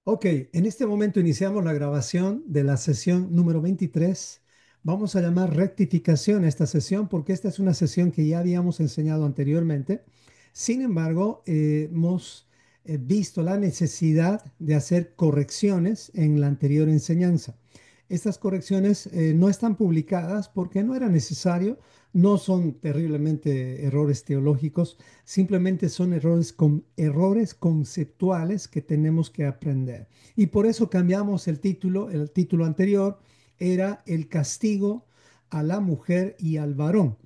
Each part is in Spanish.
Ok, en este momento iniciamos la grabación de la sesión número 23. Vamos a llamar rectificación a esta sesión porque esta es una sesión que ya habíamos enseñado anteriormente. Sin embargo, hemos visto la necesidad de hacer correcciones en la anterior enseñanza. Estas correcciones no están publicadas porque no era necesario, no son terriblemente errores teológicos, simplemente son errores conceptuales que tenemos que aprender. Y por eso cambiamos el título anterior era el castigo a la mujer y al varón.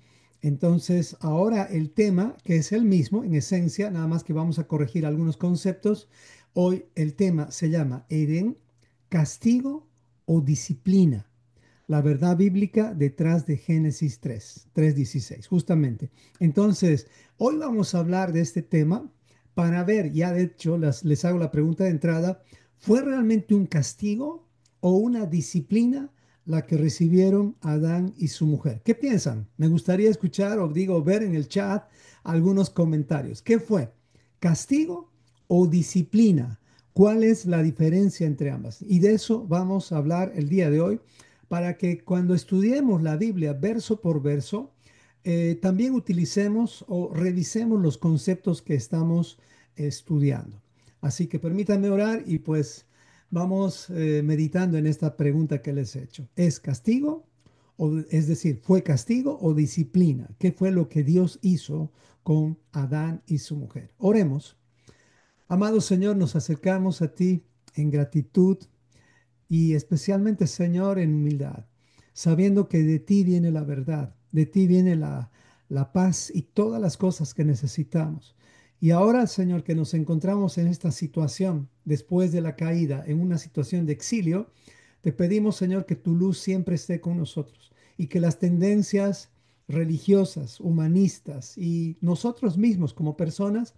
Entonces, ahora el tema, que es el mismo en esencia, nada más que vamos a corregir algunos conceptos. Hoy el tema se llama Edén, castigo o disciplina. La verdad bíblica detrás de Génesis 3:16, justamente. Entonces, hoy vamos a hablar de este tema para ver, ya de hecho, les hago la pregunta de entrada, ¿fue realmente un castigo o una disciplina la que recibieron Adán y su mujer? ¿Qué piensan? Me gustaría escuchar o digo ver en el chat algunos comentarios. ¿Qué fue? ¿Castigo o disciplina? ¿Cuál es la diferencia entre ambas? Y de eso vamos a hablar el día de hoy para que cuando estudiemos la Biblia verso por verso, también utilicemos o revisemos los conceptos que estamos estudiando. Así que permítanme orar y pues vamos meditando en esta pregunta que les he hecho. ¿Es castigo? Es decir, ¿fue castigo o disciplina? ¿Qué fue lo que Dios hizo con Adán y su mujer? Oremos. Amado Señor, nos acercamos a ti en gratitud y especialmente, Señor, en humildad, sabiendo que de ti viene la verdad, de ti viene la paz y todas las cosas que necesitamos. Y ahora, Señor, que nos encontramos en esta situación, después de la caída, en una situación de exilio, te pedimos, Señor, que tu luz siempre esté con nosotros y que las tendencias religiosas, humanistas y nosotros mismos como personas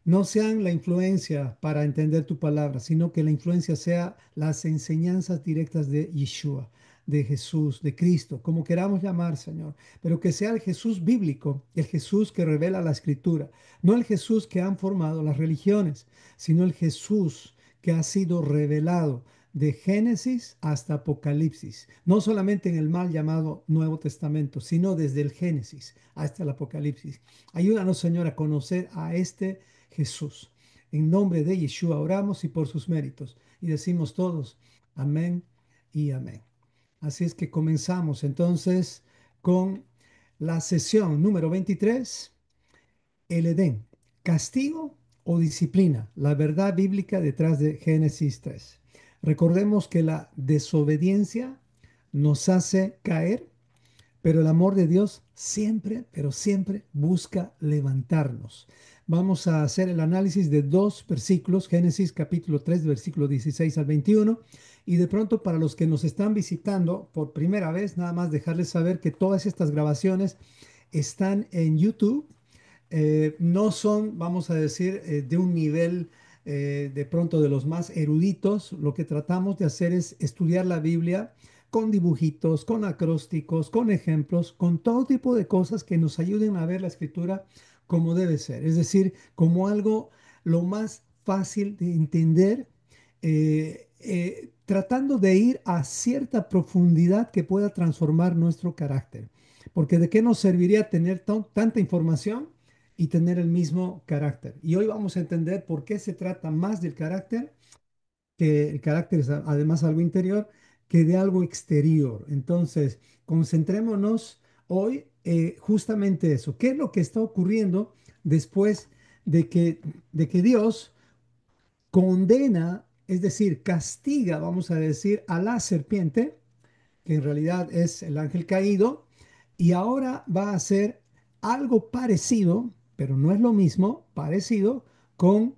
no sean la influencia para entender tu palabra, sino que la influencia sea las enseñanzas directas de Yeshua, de Jesús, de Cristo, como queramos llamar, Señor, pero que sea el Jesús bíblico, el Jesús que revela la Escritura, no el Jesús que han formado las religiones, sino el Jesús que ha sido revelado de Génesis hasta Apocalipsis, no solamente en el mal llamado Nuevo Testamento, sino desde el Génesis hasta el Apocalipsis. Ayúdanos, Señor, a conocer a este Jesús. En nombre de Yeshua oramos y por sus méritos. Y decimos todos, amén y amén. Así es que comenzamos entonces con la sesión número 23, el Edén, castigo o disciplina, la verdad bíblica detrás de Génesis 3. Recordemos que la desobediencia nos hace caer, pero el amor de Dios siempre, pero siempre busca levantarnos. Vamos a hacer el análisis de dos versículos, Génesis capítulo 3, versículo 16 al 21. Y de pronto para los que nos están visitando por primera vez, nada más dejarles saber que todas estas grabaciones están en YouTube. No son, vamos a decir, de un nivel de pronto de los más eruditos. Lo que tratamos de hacer es estudiar la Biblia con dibujitos, con acrósticos, con ejemplos, con todo tipo de cosas que nos ayuden a ver la escritura como debe ser. Es decir, como algo lo más fácil de entender, tratando de ir a cierta profundidad que pueda transformar nuestro carácter. Porque ¿de qué nos serviría tener tanta información y tener el mismo carácter? Y hoy vamos a entender por qué se trata más del carácter, que el carácter es además algo interior, que de algo exterior. Entonces, concentrémonos hoy justamente eso. ¿Qué es lo que está ocurriendo después de que Dios condena, es decir, castiga, vamos a decir, a la serpiente, que en realidad es el ángel caído, y ahora va a hacer algo parecido, pero no es lo mismo, parecido con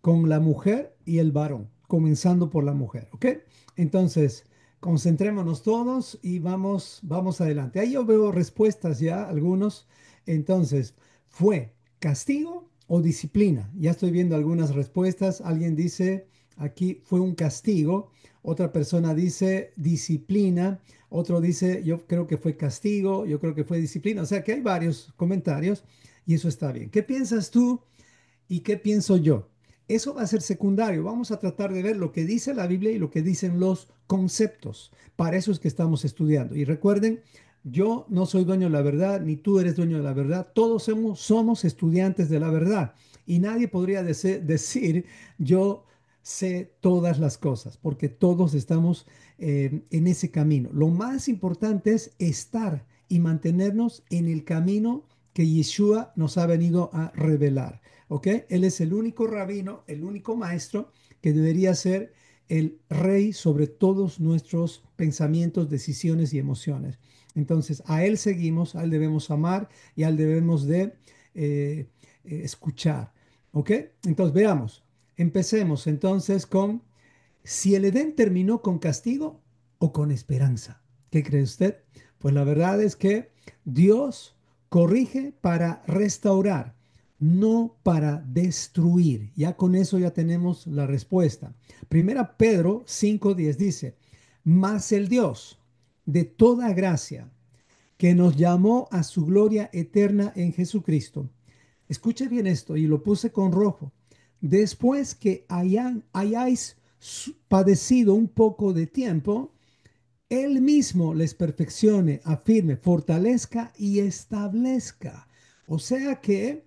la mujer y el varón, comenzando por la mujer, ¿ok? Entonces, concentrémonos todos y vamos adelante. Ahí yo veo respuestas ya, algunos. Entonces, ¿fue castigo o disciplina? Ya estoy viendo algunas respuestas. Alguien dice, aquí fue un castigo. Otra persona dice disciplina. Otro dice, yo creo que fue castigo. Yo creo que fue disciplina. O sea que hay varios comentarios y eso está bien. ¿Qué piensas tú y qué pienso yo? Eso va a ser secundario. Vamos a tratar de ver lo que dice la Biblia y lo que dicen los conceptos. Para eso es que estamos estudiando. Y recuerden, yo no soy dueño de la verdad, ni tú eres dueño de la verdad. Todos somos estudiantes de la verdad. Y nadie podría decir, yo sé todas las cosas, porque todos estamos en ese camino. Lo más importante es estar y mantenernos en el camino que Yeshua nos ha venido a revelar. ¿Ok? Él es el único rabino, el único maestro que debería ser el rey sobre todos nuestros pensamientos, decisiones y emociones. Entonces, a Él seguimos, a Él debemos amar y a Él debemos de escuchar. ¿Ok? Entonces, veamos. Empecemos entonces con si el Edén terminó con castigo o con esperanza. ¿Qué cree usted? Pues la verdad es que Dios corrige para restaurar, no para destruir. Ya con eso ya tenemos la respuesta. Primera Pedro 5:10 dice, mas el Dios de toda gracia, que nos llamó a su gloria eterna en Jesucristo. Escuche bien esto y lo puse con rojo. Después que hayáis padecido un poco de tiempo, Él mismo les perfeccione, afirme, fortalezca y establezca. O sea que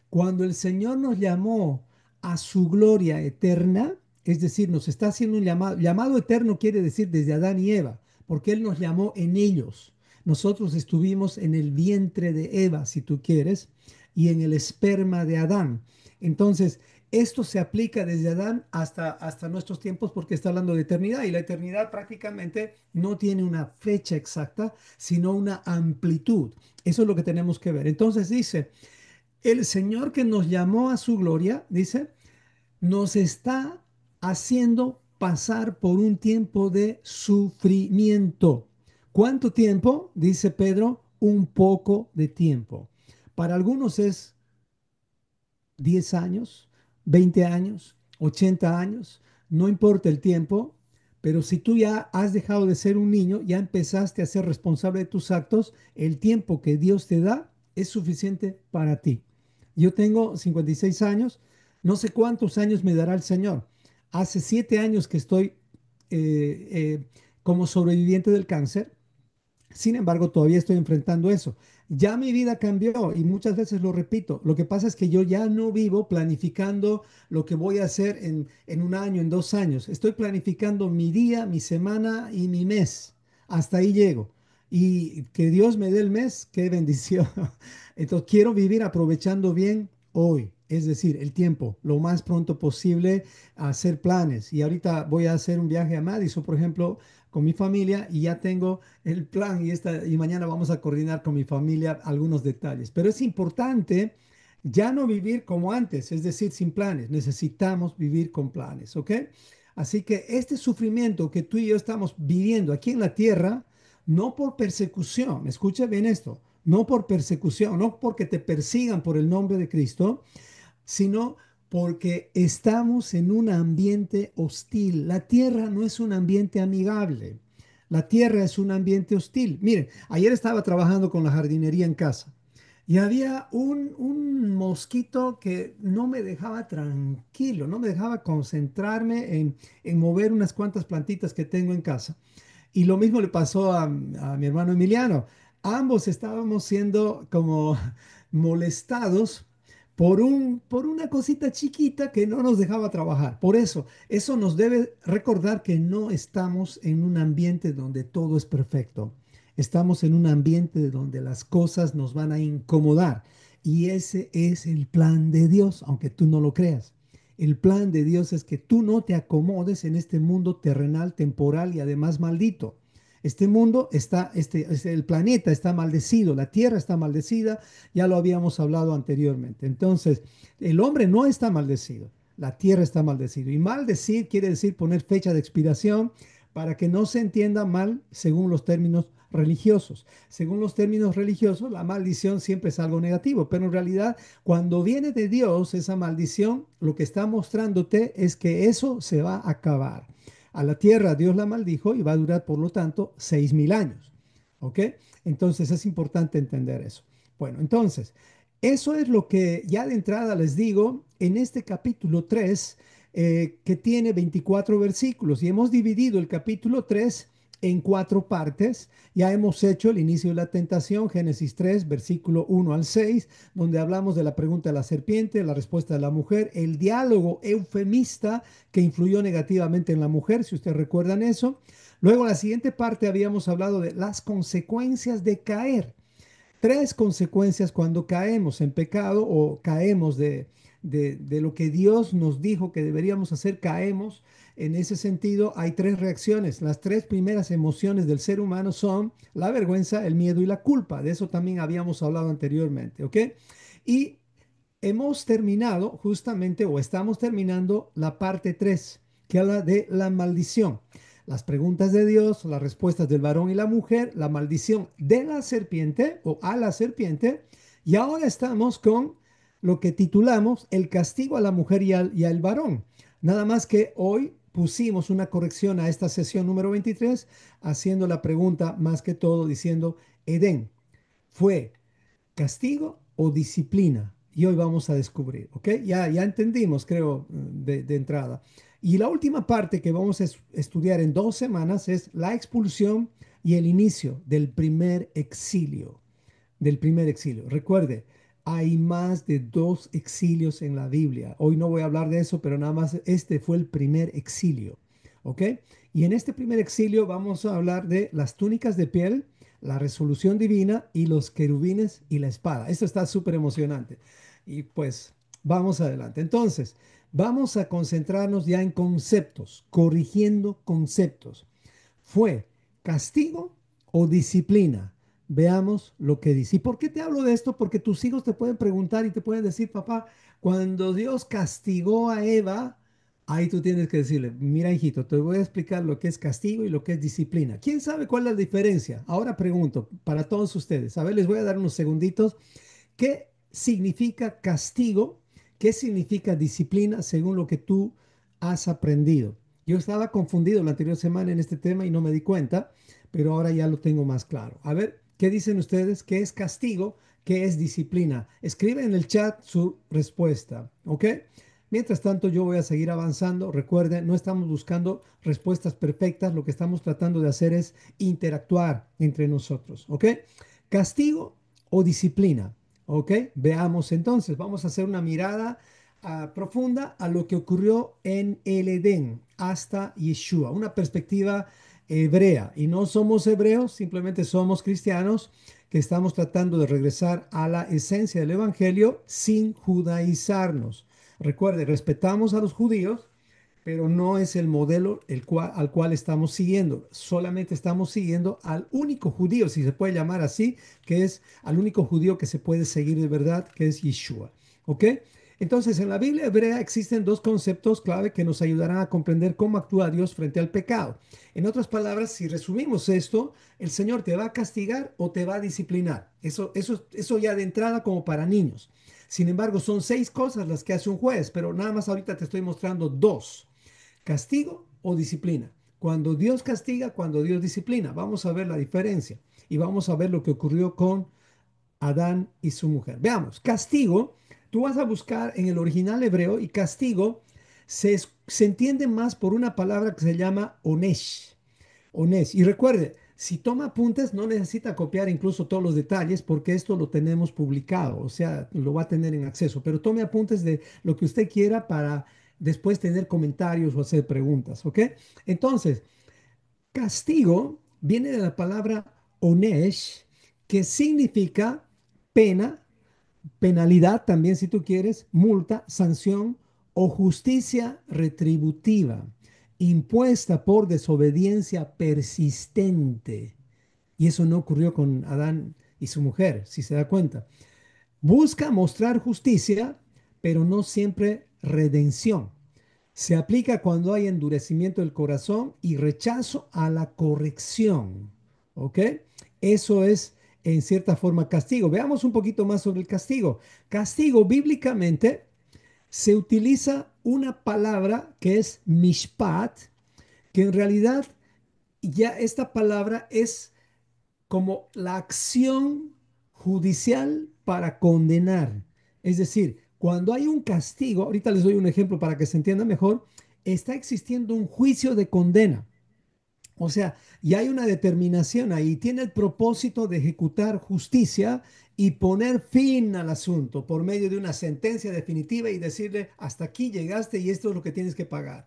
cuando el Señor nos llamó a su gloria eterna, es decir, nos está haciendo un llamado. Llamado eterno quiere decir desde Adán y Eva, porque Él nos llamó en ellos. Nosotros estuvimos en el vientre de Eva, si tú quieres, y en el esperma de Adán. Entonces, esto se aplica desde Adán hasta nuestros tiempos porque está hablando de eternidad y la eternidad prácticamente no tiene una fecha exacta, sino una amplitud. Eso es lo que tenemos que ver. Entonces dice, el Señor que nos llamó a su gloria, dice, nos está haciendo pasar por un tiempo de sufrimiento. ¿Cuánto tiempo? Dice Pedro, un poco de tiempo. Para algunos es 10 años, 20 años, 80 años, no importa el tiempo, pero si tú ya has dejado de ser un niño, ya empezaste a ser responsable de tus actos, el tiempo que Dios te da es suficiente para ti. Yo tengo 56 años, no sé cuántos años me dará el Señor. Hace 7 años que estoy como sobreviviente del cáncer. Sin embargo, todavía estoy enfrentando eso. Ya mi vida cambió y muchas veces lo repito. Lo que pasa es que yo ya no vivo planificando lo que voy a hacer en un año, en 2 años. Estoy planificando mi día, mi semana y mi mes. Hasta ahí llego. Y que Dios me dé el mes, qué bendición. Entonces quiero vivir aprovechando bien hoy, es decir, el tiempo, lo más pronto posible, hacer planes. Y ahorita voy a hacer un viaje a Madison, por ejemplo, con mi familia y ya tengo el plan y mañana vamos a coordinar con mi familia algunos detalles. Pero es importante ya no vivir como antes, es decir, sin planes. Necesitamos vivir con planes, ¿ok? Así que este sufrimiento que tú y yo estamos viviendo aquí en la tierra, no por persecución, escucha bien esto, no por persecución, no porque te persigan por el nombre de Cristo, sino porque estamos en un ambiente hostil. La tierra no es un ambiente amigable. La tierra es un ambiente hostil. Miren, ayer estaba trabajando con la jardinería en casa y había un mosquito que no me dejaba tranquilo, no me dejaba concentrarme en mover unas cuantas plantitas que tengo en casa. Y lo mismo le pasó a mi hermano Emiliano. Ambos estábamos siendo como molestados por una cosita chiquita que no nos dejaba trabajar. Por eso, eso nos debe recordar que no estamos en un ambiente donde todo es perfecto. Estamos en un ambiente donde las cosas nos van a incomodar. Y ese es el plan de Dios, aunque tú no lo creas. El plan de Dios es que tú no te acomodes en este mundo terrenal, temporal y además maldito. Este mundo está, el planeta está maldecido, la tierra está maldecida, ya lo habíamos hablado anteriormente. Entonces, el hombre no está maldecido, la tierra está maldecida. Y maldecir quiere decir poner fecha de expiración para que no se entienda mal según los términos religiosos. Según los términos religiosos, la maldición siempre es algo negativo, pero en realidad cuando viene de Dios esa maldición, lo que está mostrándote es que eso se va a acabar. A la tierra Dios la maldijo y va a durar, por lo tanto, 6.000 años. ¿Ok? Entonces es importante entender eso. Bueno, entonces, Eso es lo que ya de entrada les digo en este capítulo 3, que tiene 24 versículos, y hemos dividido el capítulo 3 en cuatro partes. Ya hemos hecho el inicio de la tentación, Génesis 3, versículo 1 al 6, donde hablamos de la pregunta de la serpiente, la respuesta de la mujer, el diálogo eufemista que influyó negativamente en la mujer, si ustedes recuerdan eso. Luego, la siguiente parte habíamos hablado de las consecuencias de caer. Tres consecuencias cuando caemos en pecado o caemos de lo que Dios nos dijo que deberíamos hacer, caemos. En ese sentido, hay tres reacciones. Las tres primeras emociones del ser humano son la vergüenza, el miedo y la culpa. De eso también habíamos hablado anteriormente, ¿ok? Y hemos terminado justamente o estamos terminando la parte 3 que habla de la maldición. Las preguntas de Dios, las respuestas del varón y la mujer, la maldición de la serpiente o a la serpiente. Y ahora estamos con lo que titulamos el castigo a la mujer y al varón. Nada más que hoy pusimos una corrección a esta sesión número 23, haciendo la pregunta más que todo diciendo, Edén, ¿fue castigo o disciplina? Y hoy vamos a descubrir, ¿ok? Ya entendimos, creo, de entrada. Y la última parte que vamos a estudiar en 2 semanas es la expulsión y el inicio del primer exilio. Del primer exilio. Recuerde, hay más de 2 exilios en la Biblia. Hoy no voy a hablar de eso, pero nada más este fue el primer exilio, ¿ok? Y en este primer exilio vamos a hablar de las túnicas de piel, la resolución divina y los querubines y la espada. Esto está súper emocionante. Y pues vamos adelante. Entonces, vamos a concentrarnos ya en conceptos, corrigiendo conceptos. ¿Fue castigo o disciplina? Veamos lo que dice. ¿Y por qué te hablo de esto? Porque tus hijos te pueden preguntar y te pueden decir, papá, cuando Dios castigó a Eva, ahí tú tienes que decirle, mira, hijito, te voy a explicar lo que es castigo y lo que es disciplina. ¿Quién sabe cuál es la diferencia? Ahora pregunto para todos ustedes. A ver, les voy a dar unos segunditos. ¿Qué significa castigo? ¿Qué significa disciplina según lo que tú has aprendido? Yo estaba confundido la anterior semana en este tema y no me di cuenta, pero ahora ya lo tengo más claro. A ver, ¿qué dicen ustedes? ¿Qué es castigo? ¿Qué es disciplina? Escribe en el chat su respuesta, ¿ok? Mientras tanto, yo voy a seguir avanzando. Recuerden, no estamos buscando respuestas perfectas. Lo que estamos tratando de hacer es interactuar entre nosotros, ¿ok? Castigo o disciplina. ¿Ok? Veamos entonces, vamos a hacer una mirada profunda a lo que ocurrió en el Edén hasta Yeshua, una perspectiva hebrea. Y no somos hebreos, simplemente somos cristianos que estamos tratando de regresar a la esencia del Evangelio sin judaizarnos. Recuerde, respetamos a los judíos, pero no es el modelo al cual estamos siguiendo. Solamente estamos siguiendo al único judío, si se puede llamar así, que es al único judío que se puede seguir de verdad, que es Yeshua. ¿Ok? Entonces, en la Biblia hebrea existen dos conceptos clave que nos ayudarán a comprender cómo actúa Dios frente al pecado. En otras palabras, si resumimos esto, el Señor te va a castigar o te va a disciplinar. Eso ya de entrada como para niños. Sin embargo, son 6 cosas las que hace un juez, pero nada más ahorita te estoy mostrando dos. ¿Castigo o disciplina? Cuando Dios castiga, cuando Dios disciplina. Vamos a ver la diferencia y vamos a ver lo que ocurrió con Adán y su mujer. Veamos, castigo, tú vas a buscar en el original hebreo y castigo se entiende más por una palabra que se llama onesh. Onesh. Y recuerde, si toma apuntes, no necesita copiar incluso todos los detalles porque esto lo tenemos publicado, o sea, lo va a tener en acceso, pero tome apuntes de lo que usted quiera para después tener comentarios o hacer preguntas, ¿ok? Entonces, castigo viene de la palabra onesh, que significa pena, penalidad también si tú quieres, multa, sanción o justicia retributiva impuesta por desobediencia persistente. Y eso no ocurrió con Adán y su mujer, si se da cuenta. Busca mostrar justicia, pero no siempre redención. Se aplica cuando hay endurecimiento del corazón y rechazo a la corrección. ¿Ok? Eso es en cierta forma castigo. Veamos un poquito más sobre el castigo. Castigo bíblicamente se utiliza una palabra que es mishpat, que en realidad ya esta palabra es como la acción judicial para condenar. Es decir, cuando hay un castigo, ahorita les doy un ejemplo para que se entienda mejor, está existiendo un juicio de condena. O sea, y hay una determinación ahí, tiene el propósito de ejecutar justicia y poner fin al asunto por medio de una sentencia definitiva y decirle, hasta aquí llegaste y esto es lo que tienes que pagar.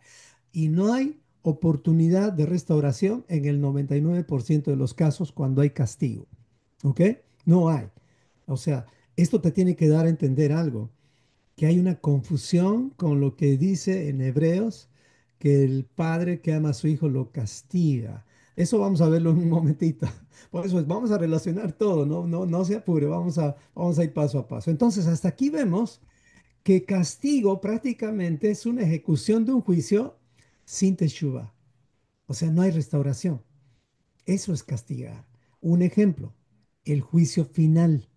Y no hay oportunidad de restauración en el 99% de los casos cuando hay castigo. ¿Ok? No hay. O sea, esto te tiene que dar a entender algo, que hay una confusión con lo que dice en Hebreos, que el padre que ama a su hijo lo castiga. Eso vamos a verlo en un momentito. Por eso vamos a relacionar todo, no se apure, vamos a ir paso a paso. Entonces, hasta aquí vemos que castigo prácticamente es una ejecución de un juicio sin teshuva. O sea, no hay restauración. Eso es castigar. Un ejemplo, el juicio final,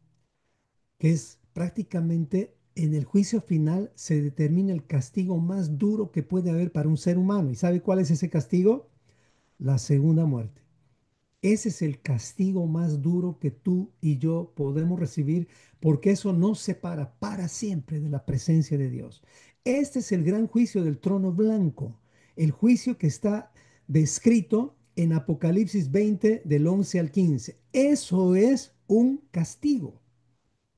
que es prácticamente en el juicio final se determina el castigo más duro que puede haber para un ser humano. ¿Y sabe cuál es ese castigo? La segunda muerte. Ese es el castigo más duro que tú y yo podemos recibir porque eso nos separa para siempre de la presencia de Dios. Este es el gran juicio del trono blanco, el juicio que está descrito en Apocalipsis 20 del 11 al 15. Eso es un castigo.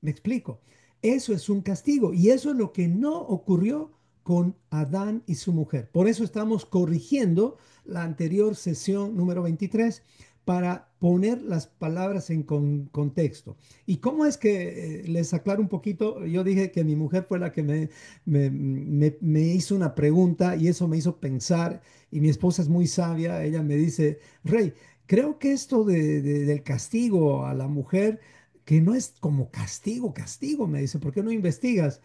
Me explico. Eso es un castigo y eso es lo que no ocurrió con Adán y su mujer. Por eso estamos corrigiendo la anterior sesión número 23 para poner las palabras en contexto. ¿Y cómo es que les aclaro un poquito? Yo dije que mi mujer fue la que me hizo una pregunta y eso me hizo pensar y mi esposa es muy sabia. Ella me dice, Rey, creo que esto del castigo a la mujer que no es como castigo, castigo, me dice, ¿por qué no investigas?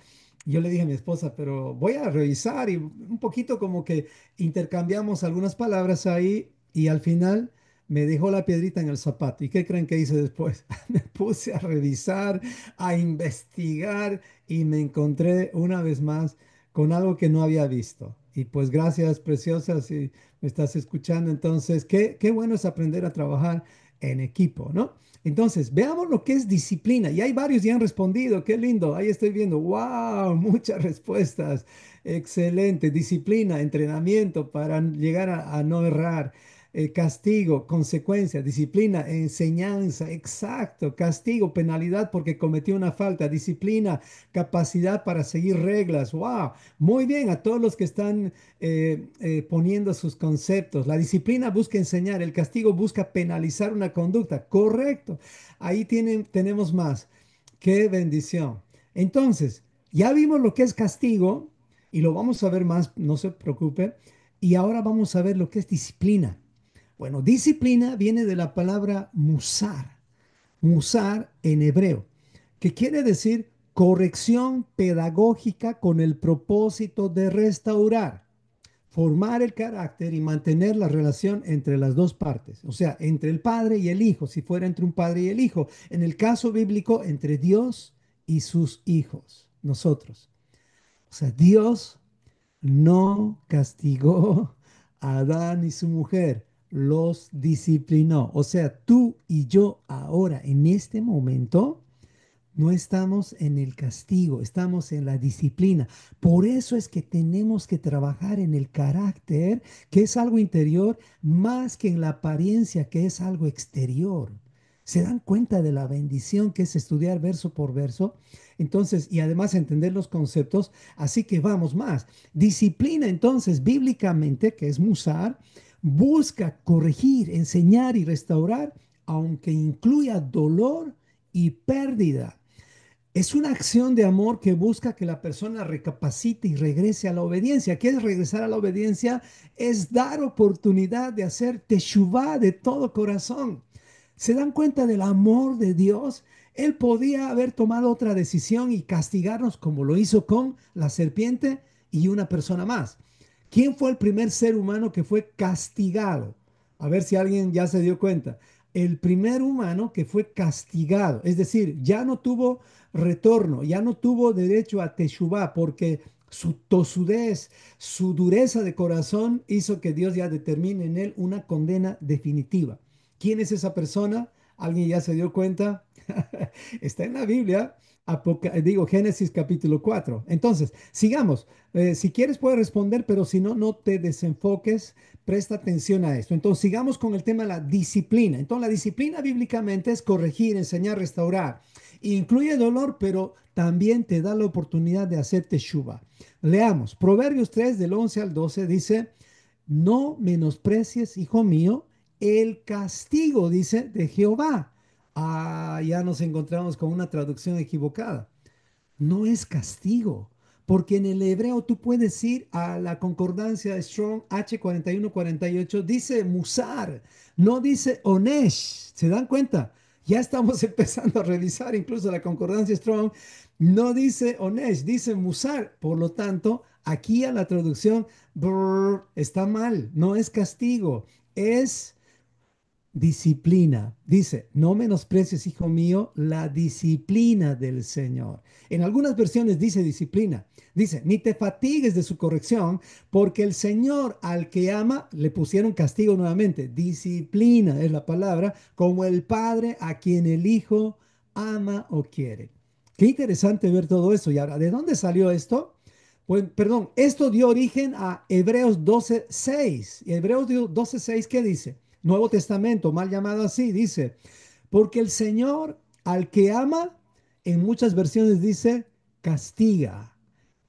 Yo le dije a mi esposa, pero voy a revisar y un poquito como que intercambiamos algunas palabras ahí y al final me dejó la piedrita en el zapato. ¿Y qué creen que hice después? Me puse a revisar, a investigar y me encontré una vez más con algo que no había visto. Y pues gracias, preciosa, si me estás escuchando. Entonces, qué bueno es aprender a trabajar en equipo, ¿no? Entonces, veamos lo que es disciplina. Y hay varios ya han respondido. Qué lindo. Ahí estoy viendo. ¡Wow! Muchas respuestas. Excelente. Disciplina, entrenamiento para llegar a no errar. Castigo, consecuencia, disciplina, enseñanza, exacto, castigo, penalidad porque cometió una falta, disciplina, capacidad para seguir reglas, wow, muy bien a todos los que están poniendo sus conceptos. La disciplina busca enseñar, el castigo busca penalizar una conducta. Correcto. Ahí tenemos más. Qué bendición. Entonces, ya vimos lo que es castigo y lo vamos a ver más, no se preocupe. Y ahora vamos a ver lo que es disciplina. Bueno, disciplina viene de la palabra musar, musar en hebreo, que quiere decir corrección pedagógica con el propósito de restaurar, formar el carácter y mantener la relación entre las dos partes, o sea, entre el padre y el hijo, si fuera entre un padre y el hijo. En el caso bíblico, entre Dios y sus hijos, nosotros. O sea, Dios no castigó a Adán y su mujer, los disciplinó. O sea, tú y yo ahora, en este momento, no estamos en el castigo, estamos en la disciplina. Por eso es que tenemos que trabajar en el carácter, que es algo interior, más que en la apariencia, que es algo exterior. ¿Se dan cuenta de la bendición que es estudiar verso por verso? Entonces, y además entender los conceptos. Así que vamos más. Disciplina, entonces, bíblicamente, que es musar, busca corregir, enseñar y restaurar, aunque incluya dolor y pérdida. Es una acción de amor que busca que la persona recapacite y regrese a la obediencia. ¿Qué es regresar a la obediencia? Es dar oportunidad de hacer teshuvá de todo corazón. ¿Se dan cuenta del amor de Dios? Él podía haber tomado otra decisión y castigarnos como lo hizo con la serpiente y una persona más. ¿Quién fue el primer ser humano que fue castigado? A ver si alguien ya se dio cuenta. El primer humano que fue castigado, es decir, ya no tuvo retorno, ya no tuvo derecho a Teshuvah porque su tosudez, su dureza de corazón hizo que Dios ya determine en él una condena definitiva. ¿Quién es esa persona? ¿Alguien ya se dio cuenta? Está en la Biblia, digo Génesis capítulo 4. Entonces, sigamos. Si quieres puedes responder, pero si no, no te desenfoques. Presta atención a esto. Entonces, sigamos con el tema de la disciplina. Entonces, la disciplina bíblicamente es corregir, enseñar, restaurar. Incluye dolor, pero también te da la oportunidad de hacer teshuva. Leamos. Proverbios 3 del 11 al 12 dice, no menosprecies, hijo mío, el castigo, dice, de Jehová. Ah, ya nos encontramos con una traducción equivocada. No es castigo, porque en el hebreo tú puedes ir a la concordancia Strong H4148, dice musar, no dice onesh. ¿Se dan cuenta? Ya estamos empezando a revisar incluso la concordancia Strong. No dice onesh, dice musar. Por lo tanto, aquí a la traducción está mal. No es castigo, es disciplina. Dice, no menosprecies, hijo mío, la disciplina del Señor. En algunas versiones dice disciplina. Dice, ni te fatigues de su corrección, porque el Señor al que ama, le pusieron castigo nuevamente. Disciplina es la palabra, como el Padre a quien el Hijo ama o quiere. Qué interesante ver todo eso. Y ahora, ¿de dónde salió esto? Pues, perdón, esto dio origen a Hebreos 12:6. Y Hebreos 12:6, ¿qué dice? Nuevo Testamento, mal llamado así, dice, porque el Señor al que ama, en muchas versiones dice, castiga,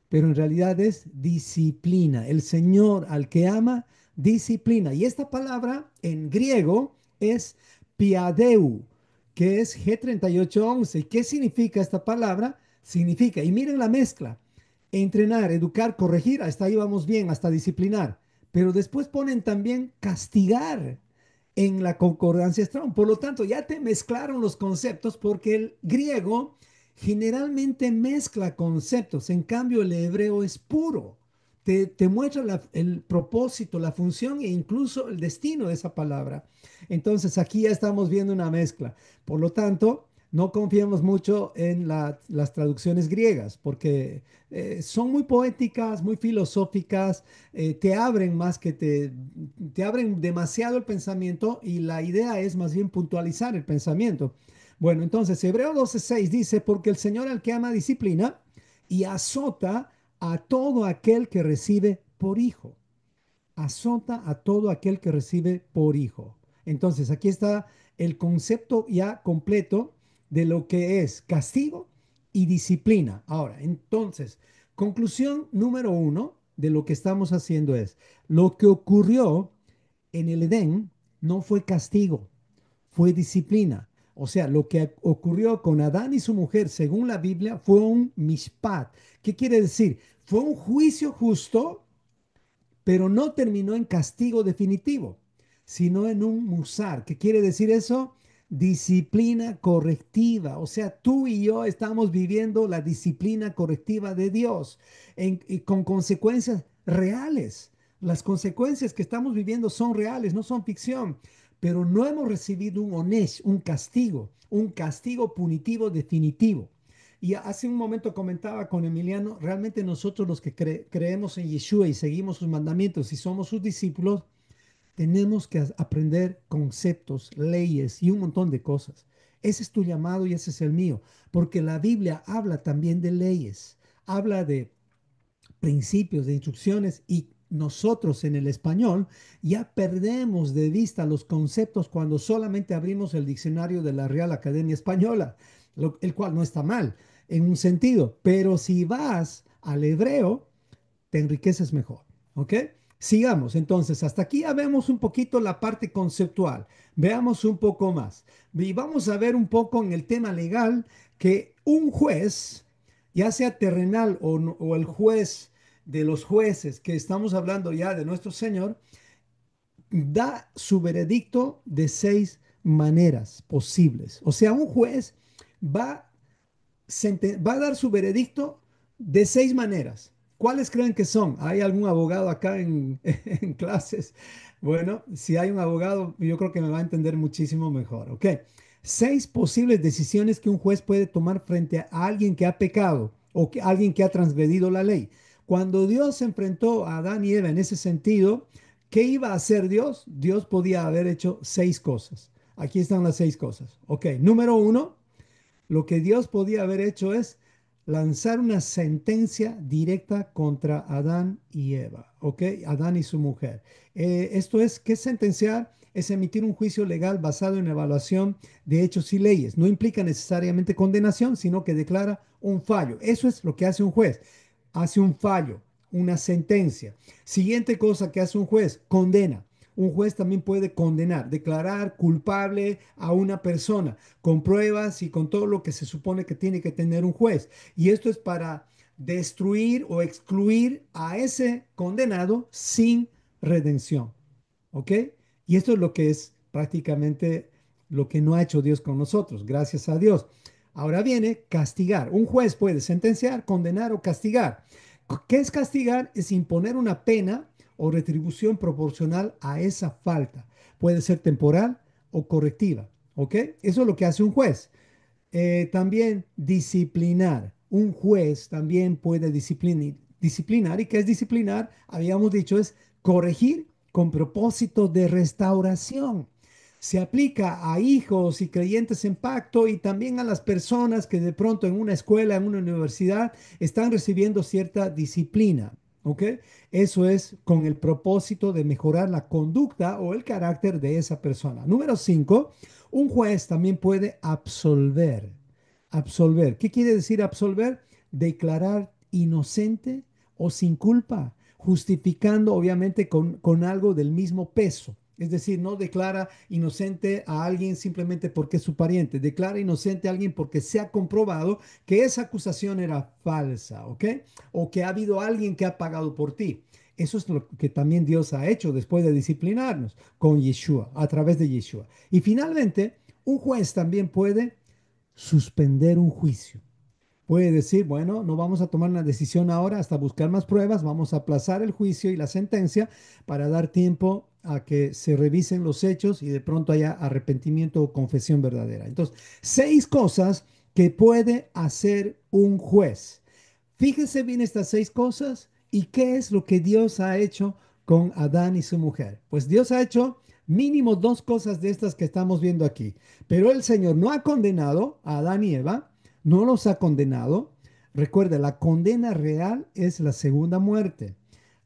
pero en realidad es disciplina. El Señor al que ama, disciplina. Y esta palabra en griego es piadeu, que es G3811. ¿Qué significa esta palabra? Significa, y miren la mezcla, entrenar, educar, corregir, hasta ahí vamos bien, hasta disciplinar. Pero después ponen también castigar en la concordancia Strong. Por lo tanto, ya te mezclaron los conceptos porque el griego generalmente mezcla conceptos, en cambio el hebreo es puro. Te muestra el propósito, la función e incluso el destino de esa palabra. Entonces aquí ya estamos viendo una mezcla. Por lo tanto, no confiemos mucho en las traducciones griegas porque son muy poéticas, muy filosóficas, te abren más que te abren demasiado el pensamiento y la idea es más bien puntualizar el pensamiento. Bueno, entonces Hebreo 12:6 dice, porque el Señor al que ama disciplina y azota a todo aquel que recibe por hijo. Azota a todo aquel que recibe por hijo. Entonces, aquí está el concepto ya completo de lo que es castigo y disciplina. Ahora, entonces, conclusión número uno de lo que estamos haciendo es, lo que ocurrió en el Edén no fue castigo, fue disciplina. O sea, lo que ocurrió con Adán y su mujer, según la Biblia, fue un mishpat. ¿Qué quiere decir? Fue un juicio justo, pero no terminó en castigo definitivo, sino en un musar. ¿Qué quiere decir eso? Disciplina correctiva. O sea, tú y yo estamos viviendo la disciplina correctiva de Dios y con consecuencias reales. Las consecuencias que estamos viviendo son reales, no son ficción, pero no hemos recibido un onesh, un castigo punitivo definitivo. Y hace un momento comentaba con Emiliano, realmente nosotros los que creemos en Yeshua y seguimos sus mandamientos y somos sus discípulos, tenemos que aprender conceptos, leyes y un montón de cosas. Ese es tu llamado y ese es el mío, porque la Biblia habla también de leyes, habla de principios, de instrucciones y nosotros en el español ya perdemos de vista los conceptos cuando solamente abrimos el diccionario de la Real Academia Española, el cual no está mal en un sentido, pero si vas al hebreo, te enriqueces mejor, ¿ok? Sigamos, entonces, hasta aquí ya vemos un poquito la parte conceptual, veamos un poco más y vamos a ver un poco en el tema legal que un juez, ya sea terrenal o el juez de los jueces, que estamos hablando ya de nuestro Señor, da su veredicto de 6 maneras posibles. O sea, un juez va, va a dar su veredicto de 6 maneras. ¿Cuáles creen que son? ¿Hay algún abogado acá en clases? Bueno, si hay un abogado, yo creo que me va a entender muchísimo mejor. ¿Ok? 6 posibles decisiones que un juez puede tomar frente a alguien que ha pecado o que alguien que ha transgredido la ley. Cuando Dios se enfrentó a Adán y Eva en ese sentido, ¿qué iba a hacer Dios? Dios podía haber hecho 6 cosas. Aquí están las 6 cosas. Ok, número 1, Lo que Dios podía haber hecho es lanzar una sentencia directa contra Adán y Eva, ¿ok? Adán y su mujer. Esto es, ¿qué es sentenciar? Es emitir un juicio legal basado en evaluación de hechos y leyes. No implica necesariamente condenación, sino que declara un fallo. Eso es lo que hace un juez. Hace un fallo, una sentencia. Siguiente cosa que hace un juez, condena. Un juez también puede condenar, declarar culpable a una persona con pruebas y con todo lo que se supone que tiene que tener un juez. Y esto es para destruir o excluir a ese condenado sin redención. ¿Ok? Y esto es lo que es prácticamente lo que no ha hecho Dios con nosotros, gracias a Dios. Ahora viene castigar. Un juez puede sentenciar, condenar o castigar. ¿Qué es castigar? Es imponer una pena o retribución proporcional a esa falta. Puede ser temporal o correctiva. ¿Ok? Eso es lo que hace un juez. También disciplinar. Un juez también puede disciplinar. ¿Y qué es disciplinar? Habíamos dicho es corregir con propósito de restauración. Se aplica a hijos y creyentes en pacto y también a las personas que de pronto en una escuela, en una universidad, están recibiendo cierta disciplina. ¿Ok? Eso es con el propósito de mejorar la conducta o el carácter de esa persona. Número 5, un juez también puede absolver. Absolver. ¿Qué quiere decir absolver? Declarar inocente o sin culpa, justificando obviamente con algo del mismo peso. Es decir, no declara inocente a alguien simplemente porque es su pariente, declara inocente a alguien porque se ha comprobado que esa acusación era falsa, ¿ok? O que ha habido alguien que ha pagado por ti. Eso es lo que también Dios ha hecho después de disciplinarnos con Yeshua, a través de Yeshua. Y finalmente, un juez también puede suspender un juicio. Puede decir, bueno, no vamos a tomar una decisión ahora hasta buscar más pruebas, vamos a aplazar el juicio y la sentencia para dar tiempo a que se revisen los hechos y de pronto haya arrepentimiento o confesión verdadera. Entonces, 6 cosas que puede hacer un juez. Fíjese bien estas 6 cosas y qué es lo que Dios ha hecho con Adán y su mujer. Pues Dios ha hecho mínimo 2 cosas de estas que estamos viendo aquí. Pero el Señor no ha condenado a Adán y Eva, no los ha condenado. Recuerda, la condena real es la segunda muerte.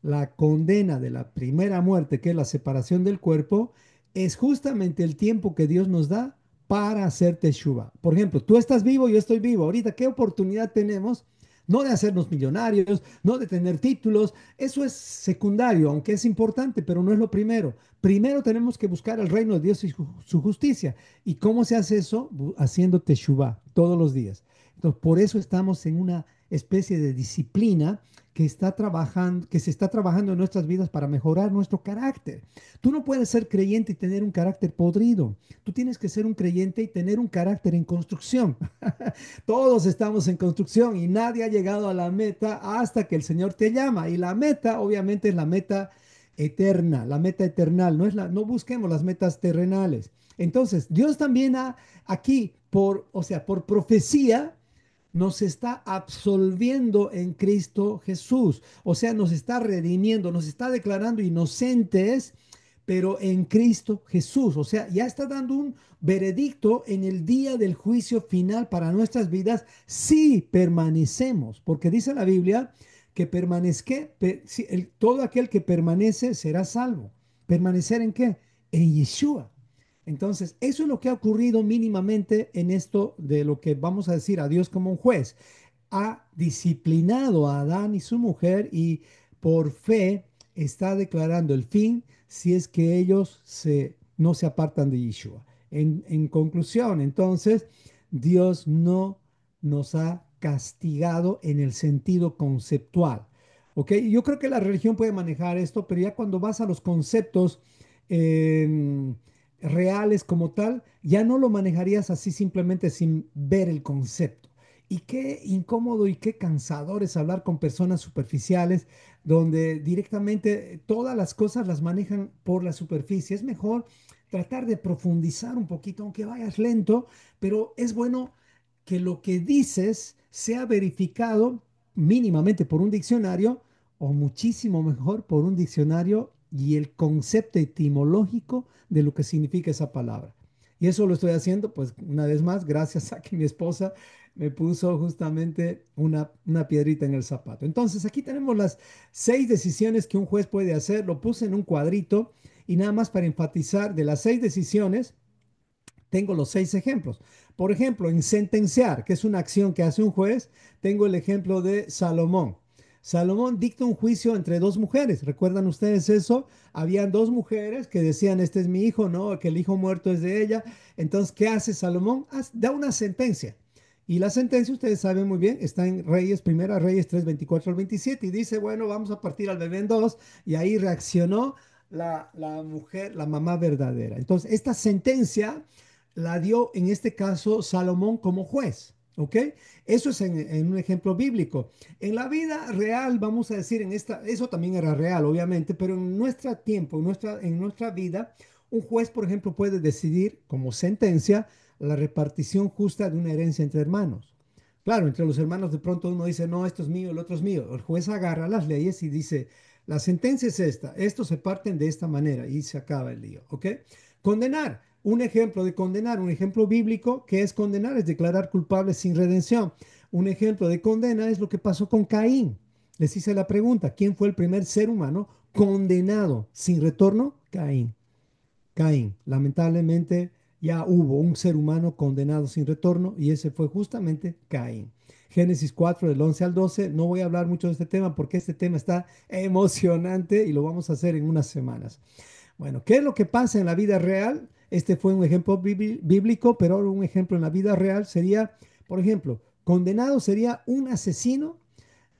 La condena de la primera muerte, que es la separación del cuerpo, es justamente el tiempo que Dios nos da para hacer teshuva. Por ejemplo, tú estás vivo, yo estoy vivo. Ahorita, ¿qué oportunidad tenemos? No de hacernos millonarios, no de tener títulos. Eso es secundario, aunque es importante, pero no es lo primero. Primero tenemos que buscar el reino de Dios y su justicia. ¿Y cómo se hace eso? Haciendo teshuva todos los días. Entonces, por eso estamos en una especie de disciplina que está trabajando, que se está trabajando en nuestras vidas para mejorar nuestro carácter. Tú no puedes ser creyente y tener un carácter podrido. Tú tienes que ser un creyente y tener un carácter en construcción. Todos estamos en construcción y nadie ha llegado a la meta hasta que el Señor te llama. Y la meta, obviamente, es la meta eterna, la meta eternal. No busquemos las metas terrenales. Entonces, Dios también ha aquí, por profecía, nos está absolviendo en Cristo Jesús. O sea, nos está redimiendo, nos está declarando inocentes, pero en Cristo Jesús. O sea, ya está dando un veredicto en el día del juicio final para nuestras vidas si permanecemos, porque dice la Biblia que todo aquel que permanece será salvo. ¿Permanecer en qué? En Yeshua. Entonces, eso es lo que ha ocurrido mínimamente en esto de lo que vamos a decir a Dios como un juez. Ha disciplinado a Adán y su mujer y por fe está declarando el fin si es que no se apartan de Yeshua. En conclusión, entonces, Dios no nos ha castigado en el sentido conceptual. ¿Ok? Yo creo que la religión puede manejar esto, pero ya cuando vas a los conceptos eh, reales como tal, ya no lo manejarías así simplemente sin ver el concepto. Y qué incómodo y qué cansador es hablar con personas superficiales donde directamente todas las cosas las manejan por la superficie. Es mejor tratar de profundizar un poquito, aunque vayas lento, pero es bueno que lo que dices sea verificado mínimamente por un diccionario o muchísimo mejor por un diccionario y el concepto etimológico de lo que significa esa palabra. Y eso lo estoy haciendo, pues una vez más, gracias a que mi esposa me puso justamente una piedrita en el zapato. Entonces, aquí tenemos las 6 decisiones que un juez puede hacer. Lo puse en un cuadrito y nada más para enfatizar, de las 6 decisiones, tengo los 6 ejemplos. Por ejemplo, en sentenciar, que es una acción que hace un juez, tengo el ejemplo de Salomón. Salomón dicta un juicio entre dos mujeres. ¿Recuerdan ustedes eso? Habían dos mujeres que decían, este es mi hijo, no, que el hijo muerto es de ella. Entonces, ¿qué hace Salomón? Da una sentencia. Y la sentencia, ustedes saben muy bien, está en Reyes, Primera Reyes 3, 24 al 27, y dice, bueno, vamos a partir al bebé en dos, y ahí reaccionó la mujer, la mamá verdadera. Entonces, esta sentencia la dio en este caso Salomón como juez. ¿Ok? Eso es en un ejemplo bíblico. En la vida real, vamos a decir, eso también era real, obviamente, pero en nuestro tiempo, en nuestra vida, un juez, por ejemplo, puede decidir como sentencia la repartición justa de una herencia entre hermanos. Claro, entre los hermanos de pronto uno dice, no, esto es mío, el otro es mío. El juez agarra las leyes y dice, la sentencia es esta, estos se parten de esta manera y se acaba el lío. ¿Ok? Condenar. Un ejemplo de condenar, un ejemplo bíblico, que es condenar, es declarar culpable sin redención. Un ejemplo de condena es lo que pasó con Caín. Les hice la pregunta, ¿quién fue el primer ser humano condenado sin retorno? Caín. Caín. Lamentablemente ya hubo un ser humano condenado sin retorno y ese fue justamente Caín. Génesis 4 del 11 al 12. No voy a hablar mucho de este tema porque este tema está emocionante y lo vamos a hacer en unas semanas. Bueno, ¿qué es lo que pasa en la vida real? Este fue un ejemplo bíblico, pero ahora un ejemplo en la vida real sería, por ejemplo, condenado sería un asesino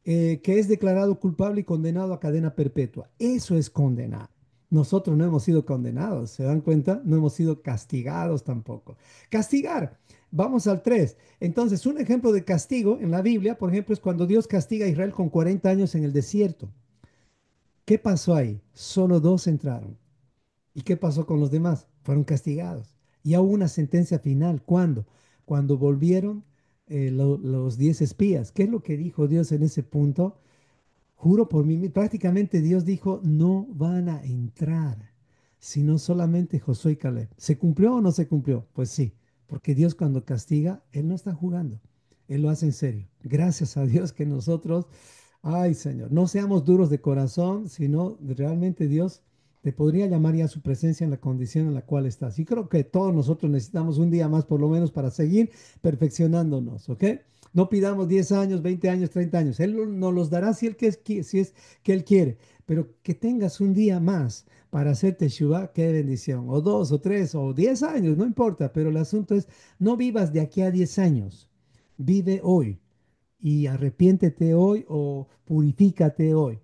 que es declarado culpable y condenado a cadena perpetua. Eso es condenar. Nosotros no hemos sido condenados, ¿se dan cuenta? No hemos sido castigados tampoco. Castigar. Vamos al 3. Entonces, un ejemplo de castigo en la Biblia, por ejemplo, es cuando Dios castiga a Israel con 40 años en el desierto. ¿Qué pasó ahí? Solo dos entraron. ¿Y qué pasó con los demás? Fueron castigados. Y hubo una sentencia final. ¿Cuándo? Cuando volvieron los 10 espías. ¿Qué es lo que dijo Dios en ese punto? Juro por mí, prácticamente Dios dijo, no van a entrar, sino solamente Josué y Caleb. ¿Se cumplió o no se cumplió? Pues sí, porque Dios cuando castiga, Él no está jugando, Él lo hace en serio. Gracias a Dios que nosotros, ay Señor, no seamos duros de corazón, sino realmente Dios te podría llamar ya a su presencia en la condición en la cual estás. Y creo que todos nosotros necesitamos un día más por lo menos para seguir perfeccionándonos, ¿ok? No pidamos 10 años, 20 años, 30 años. Él nos los dará si es que Él quiere. Pero que tengas un día más para hacer Teshuvah, qué bendición. O 2, o 3, o 10 años, no importa. Pero el asunto es, no vivas de aquí a 10 años. Vive hoy y arrepiéntete hoy o purifícate hoy.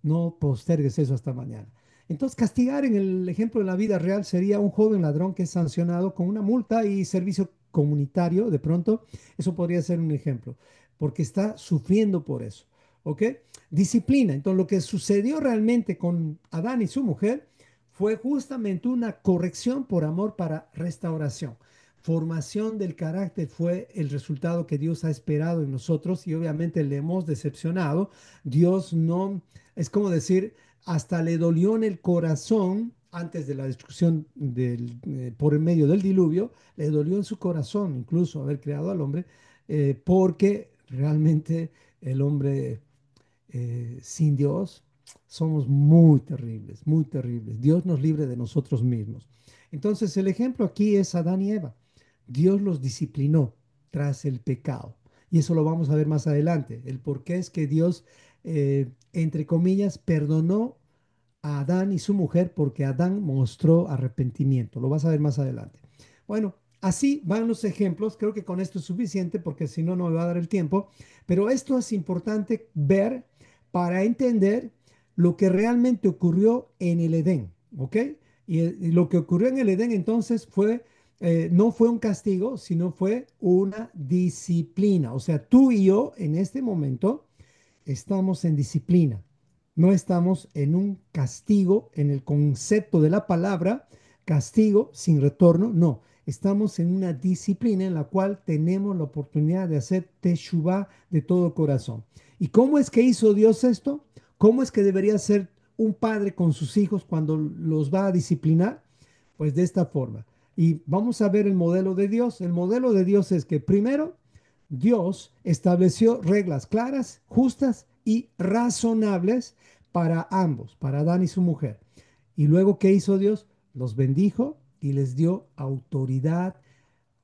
No postergues eso hasta mañana. Entonces, castigar en el ejemplo de la vida real sería un joven ladrón que es sancionado con una multa y servicio comunitario, de pronto, eso podría ser un ejemplo, porque está sufriendo por eso. ¿Ok? Disciplina. Entonces, lo que sucedió realmente con Adán y su mujer fue justamente una corrección por amor para restauración. Formación del carácter fue el resultado que Dios ha esperado en nosotros y obviamente le hemos decepcionado. Dios no, es como decir, hasta le dolió en el corazón antes de la destrucción por el medio del diluvio, le dolió en su corazón incluso haber creado al hombre, porque realmente el hombre sin Dios somos muy terribles, muy terribles. Dios nos libre de nosotros mismos. Entonces el ejemplo aquí es Adán y Eva. Dios los disciplinó tras el pecado. Y eso lo vamos a ver más adelante. El por qué es que Dios, entre comillas, perdonó a Adán y su mujer porque Adán mostró arrepentimiento. Lo vas a ver más adelante. Bueno, así van los ejemplos. Creo que con esto es suficiente porque si no, no me va a dar el tiempo. Pero esto es importante ver para entender lo que realmente ocurrió en el Edén. ¿Ok? Y lo que ocurrió en el Edén entonces no fue un castigo, sino fue una disciplina. O sea, tú y yo en este momento estamos en disciplina. No estamos en un castigo en el concepto de la palabra, castigo sin retorno, no. Estamos en una disciplina en la cual tenemos la oportunidad de hacer teshuvah de todo corazón. ¿Y cómo es que hizo Dios esto? ¿Cómo es que debería ser un padre con sus hijos cuando los va a disciplinar? Pues de esta forma. Y vamos a ver el modelo de Dios. El modelo de Dios es que primero Dios estableció reglas claras, justas y razonables para ambos, para Adán y su mujer. Y luego, ¿qué hizo Dios? Los bendijo y les dio autoridad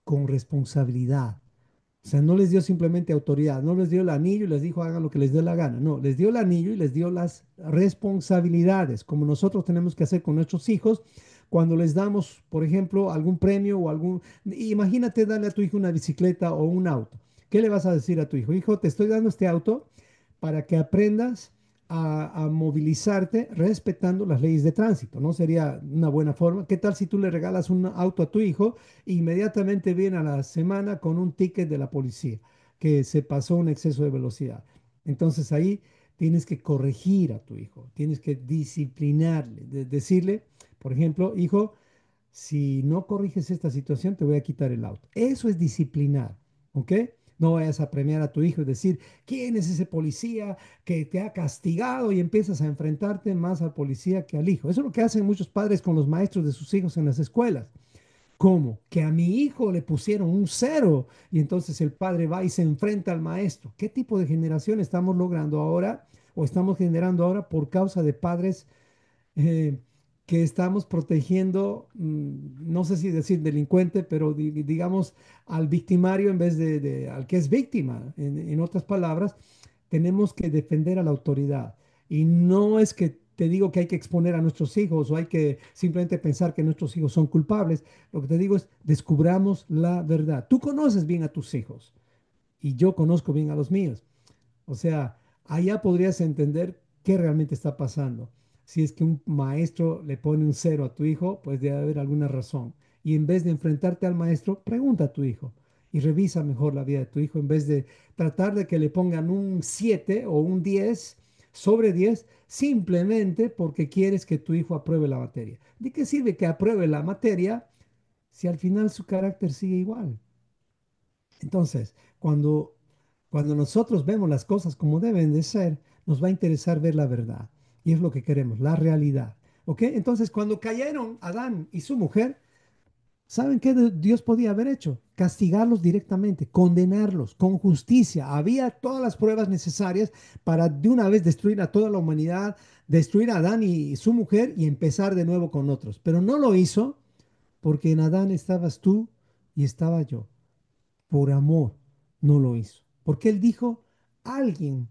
con responsabilidad. O sea, no les dio simplemente autoridad, no les dio el anillo y les dijo hagan lo que les dé la gana. No, les dio el anillo y les dio las responsabilidades, como nosotros tenemos que hacer con nuestros hijos cuando les damos, por ejemplo, algún premio o algún... Imagínate darle a tu hijo una bicicleta o un auto. ¿Qué le vas a decir a tu hijo? Hijo, te estoy dando este auto para que aprendas a movilizarte respetando las leyes de tránsito, ¿no? Sería una buena forma. ¿Qué tal si tú le regalas un auto a tu hijo e inmediatamente viene a la semana con un ticket de la policía que se pasó un exceso de velocidad? Entonces ahí tienes que corregir a tu hijo, tienes que disciplinarle, decirle, por ejemplo, hijo, si no corriges esta situación, te voy a quitar el auto. Eso es disciplinar, ¿ok? No vayas a premiar a tu hijo y decir, ¿quién es ese policía que te ha castigado? Y empiezas a enfrentarte más al policía que al hijo. Eso es lo que hacen muchos padres con los maestros de sus hijos en las escuelas. ¿Cómo? Que a mi hijo le pusieron un cero y entonces el padre va y se enfrenta al maestro. ¿Qué tipo de generación estamos logrando ahora o estamos generando ahora por causa de padres eh, que estamos protegiendo, no sé si decir delincuente, pero digamos al victimario en vez al que es víctima? En otras palabras, tenemos que defender a la autoridad. Y no es que te digo que hay que exponer a nuestros hijos o hay que simplemente pensar que nuestros hijos son culpables. Lo que te digo es, descubramos la verdad. Tú conoces bien a tus hijos y yo conozco bien a los míos. O sea, allá podrías entender qué realmente está pasando. Si es que un maestro le pone un cero a tu hijo, pues debe haber alguna razón. Y en vez de enfrentarte al maestro, pregunta a tu hijo y revisa mejor la vida de tu hijo en vez de tratar de que le pongan un 7 o un 10 sobre 10 simplemente porque quieres que tu hijo apruebe la materia. ¿De qué sirve que apruebe la materia si al final su carácter sigue igual? Entonces, cuando nosotros vemos las cosas como deben de ser, nos va a interesar ver la verdad. Y es lo que queremos, la realidad. ¿Ok? Entonces, cuando cayeron Adán y su mujer, ¿saben qué Dios podía haber hecho? Castigarlos directamente, condenarlos con justicia. Había todas las pruebas necesarias para de una vez destruir a toda la humanidad, destruir a Adán y su mujer y empezar de nuevo con otros. Pero no lo hizo porque en Adán estabas tú y estaba yo. Por amor no lo hizo. Porque él dijo, alguien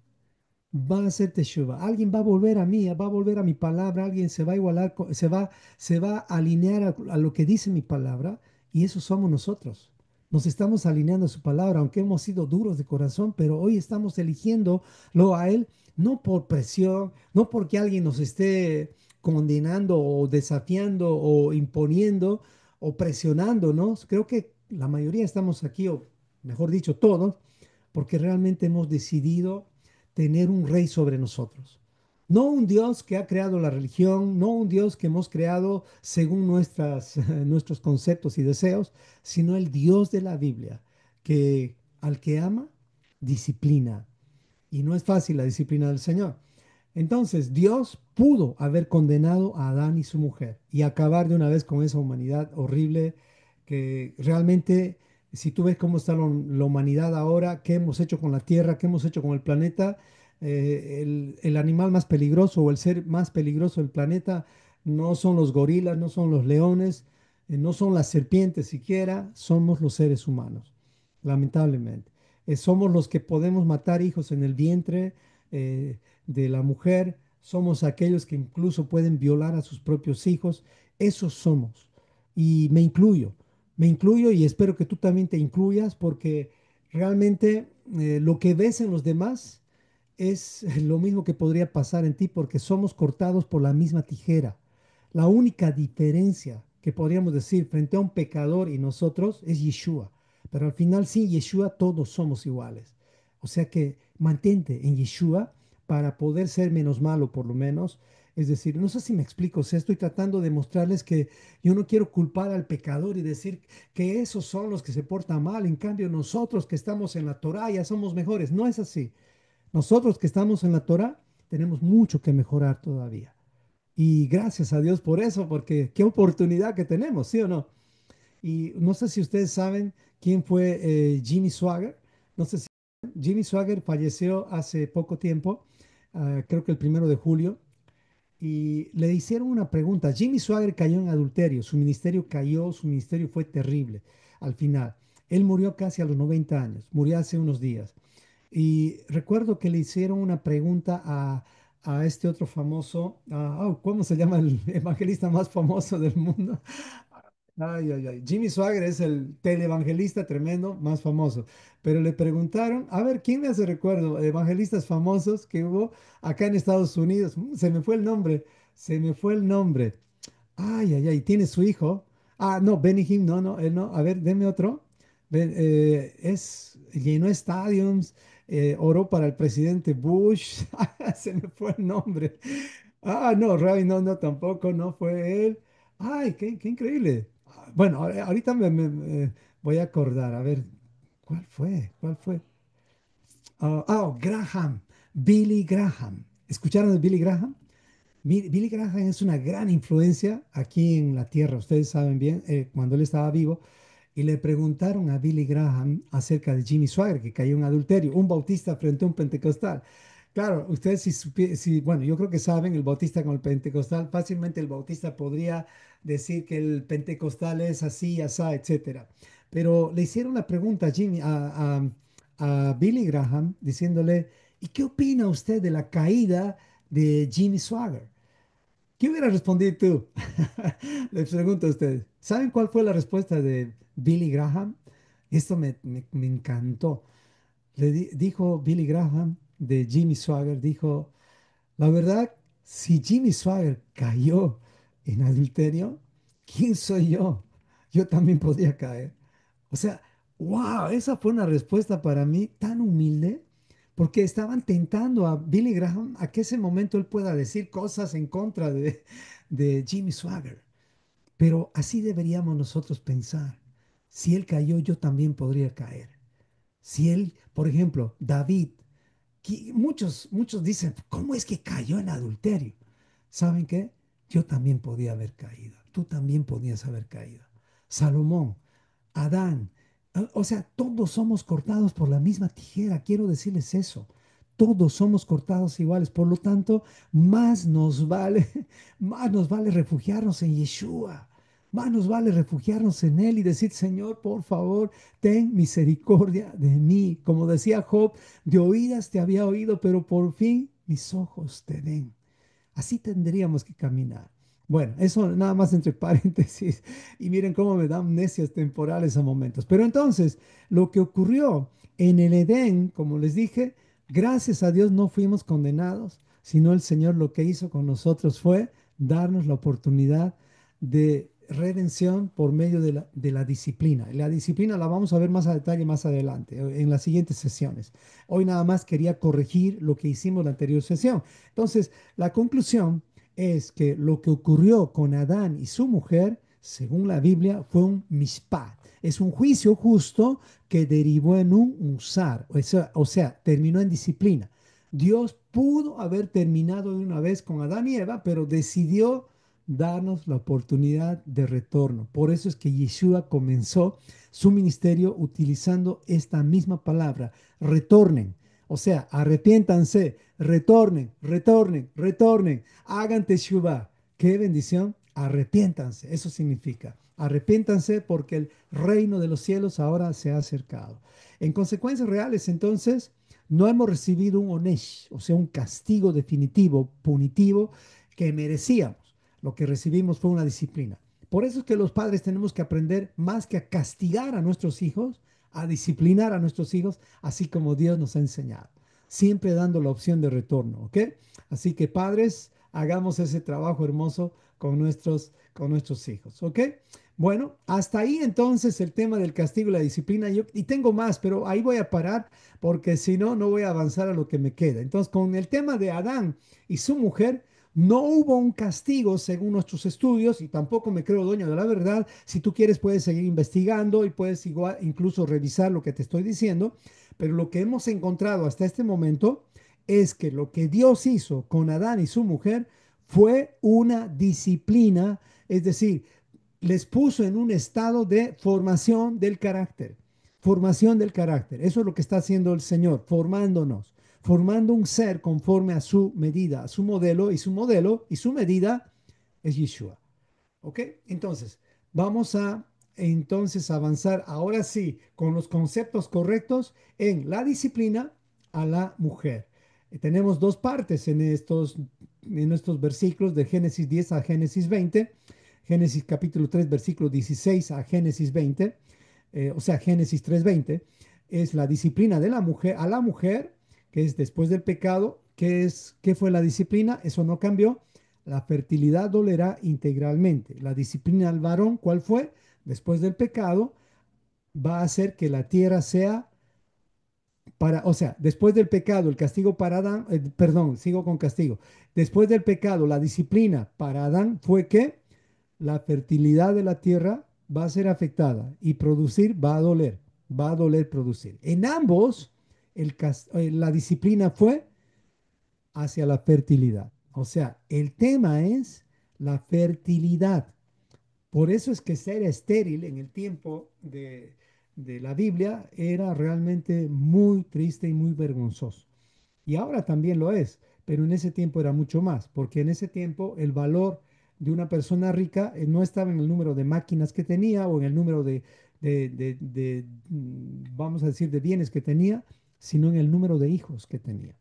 va a hacer teshuva, alguien va a volver a mí, va a volver a mi palabra, alguien se va a igualar, se va a alinear a lo que dice mi palabra, y eso somos nosotros. Nos estamos alineando a su palabra, aunque hemos sido duros de corazón, pero hoy estamos eligiéndolo a Él, no por presión, no porque alguien nos esté condenando o desafiando o imponiendo o presionándonos. Creo que la mayoría estamos aquí, o mejor dicho, todos, porque realmente hemos decidido tener un rey sobre nosotros. No un Dios que ha creado la religión, no un Dios que hemos creado según nuestros conceptos y deseos, sino el Dios de la Biblia, que al que ama, disciplina. Y no es fácil la disciplina del Señor. Entonces, Dios pudo haber condenado a Adán y su mujer y acabar de una vez con esa humanidad horrible que realmente, si tú ves cómo está la humanidad ahora, qué hemos hecho con la tierra, qué hemos hecho con el planeta, el animal más peligroso o el ser más peligroso del planeta no son los gorilas, no son los leones, no son las serpientes siquiera, somos los seres humanos, lamentablemente. Somos los que podemos matar hijos en el vientre. De la mujer, somos aquellos que incluso pueden violar a sus propios hijos, esos somos. Y me incluyo y espero que tú también te incluyas porque realmente lo que ves en los demás es lo mismo que podría pasar en ti porque somos cortados por la misma tijera. La única diferencia que podríamos decir frente a un pecador y nosotros es Yeshua. Pero al final, sin Yeshua, todos somos iguales. O sea que mantente en Yeshua para poder ser menos malo, por lo menos. Es decir, no sé si me explico, o sea, estoy tratando de mostrarles que yo no quiero culpar al pecador y decir que esos son los que se portan mal, en cambio nosotros que estamos en la Torá ya somos mejores. No es así. Nosotros que estamos en la Torá tenemos mucho que mejorar todavía. Y gracias a Dios por eso, porque qué oportunidad que tenemos, ¿sí o no? Y no sé si ustedes saben quién fue Jimmy Swaggart. No sé si Jimmy Swaggart falleció hace poco tiempo, creo que el 1 de julio, y le hicieron una pregunta. Jimmy Swaggart cayó en adulterio, su ministerio cayó, su ministerio fue terrible al final. Él murió casi a los 90 años, murió hace unos días. Y recuerdo que le hicieron una pregunta a este otro famoso, ¿cómo se llama el evangelista más famoso del mundo? Ay, ay, ay. Jimmy Swagger es el televangelista tremendo, más famoso. Pero le preguntaron, a ver, ¿quién me hace recuerdo? Evangelistas famosos que hubo acá en Estados Unidos. Se me fue el nombre, se me fue el nombre. Ay, ay, ay, tiene su hijo. Ah, no, Benny Hinn, no, no, él no. A ver, deme otro. Llenó estadios, oró para el presidente Bush. Se me fue el nombre. Ah, no, Ray, no, no, tampoco, no fue él. Ay, qué increíble. Bueno, ahorita voy a acordar, a ver, ¿cuál fue? ¿Cuál fue? Graham, Billy Graham. ¿Escucharon de Billy Graham? Billy Graham es una gran influencia aquí en la tierra, ustedes saben bien, cuando él estaba vivo, y le preguntaron a Billy Graham acerca de Jimmy Swagger, que cayó en adulterio, un bautista frente a un pentecostal. Claro, ustedes bueno, yo creo que saben, el bautista con el pentecostal, fácilmente el bautista podría decir que el pentecostal es así, asá, etcétera. Pero le hicieron la pregunta a a Billy Graham diciéndole, ¿y qué opina usted de la caída de Jimmy Swagger? ¿Qué hubiera respondido tú? Les pregunto a ustedes. ¿Saben cuál fue la respuesta de Billy Graham? Esto me encantó. Dijo Billy Graham de Jimmy Swagger, dijo, la verdad, si Jimmy Swagger cayó en adulterio, ¿quién soy yo? Yo también podría caer. O sea, wow, esa fue una respuesta para mí tan humilde, porque estaban tentando a Billy Graham a que ese momento él pueda decir cosas en contra de Jimmy Swagger. Pero así deberíamos nosotros pensar. Si él cayó, yo también podría caer. Si él, por ejemplo, David, muchos dicen, ¿cómo es que cayó en adulterio? ¿Saben qué? Yo también podía haber caído. Tú también podías haber caído. Salomón, Adán. O sea, todos somos cortados por la misma tijera. Quiero decirles eso. Todos somos cortados iguales. Por lo tanto, más nos vale, más nos vale refugiarnos en Yeshua. Más nos vale refugiarnos en Él y decir, Señor, por favor, ten misericordia de mí. Como decía Job, de oídas te había oído, pero por fin mis ojos te ven. Así tendríamos que caminar. Bueno, eso nada más entre paréntesis. Y miren cómo me dan amnesias temporales a momentos. Pero entonces, lo que ocurrió en el Edén, como les dije, gracias a Dios no fuimos condenados, sino el Señor lo que hizo con nosotros fue darnos la oportunidad de redención por medio de la disciplina. La disciplina la vamos a ver más a detalle más adelante, en las siguientes sesiones. Hoy nada más quería corregir lo que hicimos en la anterior sesión. Entonces, la conclusión es que lo que ocurrió con Adán y su mujer, según la Biblia, fue un mishpat. Es un juicio justo que derivó en un usar, o sea, terminó en disciplina. Dios pudo haber terminado de una vez con Adán y Eva, pero decidió darnos la oportunidad de retorno. Por eso es que Yeshua comenzó su ministerio utilizando esta misma palabra, retornen. O sea, arrepiéntanse, retornen, retornen, retornen, hagan teshuva. ¡Qué bendición! Arrepiéntanse, eso significa. Arrepiéntanse porque el reino de los cielos ahora se ha acercado. En consecuencias reales, entonces, no hemos recibido un onesh, o sea, un castigo definitivo, punitivo, que merecíamos. Lo que recibimos fue una disciplina. Por eso es que los padres tenemos que aprender más que a castigar a nuestros hijos, a disciplinar a nuestros hijos, así como Dios nos ha enseñado, siempre dando la opción de retorno, ¿ok? Así que padres, hagamos ese trabajo hermoso con nuestros hijos, ¿ok? Bueno, hasta ahí entonces el tema del castigo y la disciplina. Y tengo más, pero ahí voy a parar porque si no, no voy a avanzar a lo que me queda. Entonces, con el tema de Adán y su mujer, no hubo un castigo según nuestros estudios y tampoco me creo dueño de la verdad. Si tú quieres puedes seguir investigando y puedes igual, incluso revisar lo que te estoy diciendo, pero lo que hemos encontrado hasta este momento es que lo que Dios hizo con Adán y su mujer fue una disciplina, es decir, les puso en un estado de formación del carácter. Formación del carácter. Eso es lo que está haciendo el Señor, formándonos, formando un ser conforme a su medida, a su modelo, y su modelo y su medida es Yeshua. ¿Ok? Entonces, vamos a entonces avanzar ahora sí con los conceptos correctos en la disciplina a la mujer. Tenemos dos partes en estos versículos de Génesis 10 a Génesis 20. Génesis capítulo 3, versículo 16 a Génesis 20, o sea, Génesis 3:20, es la disciplina de la mujer a la mujer, que es después del pecado. ¿Qué fue la disciplina? Eso no cambió. La fertilidad dolerá integralmente. La disciplina al varón, ¿cuál fue? Después del pecado, va a hacer que la tierra sea para, o sea, después del pecado, el castigo para Adán, perdón, sigo con castigo. Después del pecado, la disciplina para Adán fue que la fertilidad de la tierra va a ser afectada y producir va a doler producir. En ambos, la disciplina fue hacia la fertilidad. O sea, el tema es la fertilidad. Por eso es que ser estéril en el tiempo de la Biblia era realmente muy triste y muy vergonzoso. Y ahora también lo es, pero en ese tiempo era mucho más, porque en ese tiempo el valor de una persona rica no estaba en el número de máquinas que tenía o en el número vamos a decir, de bienes que tenía, sino en el número de hijos que tenía.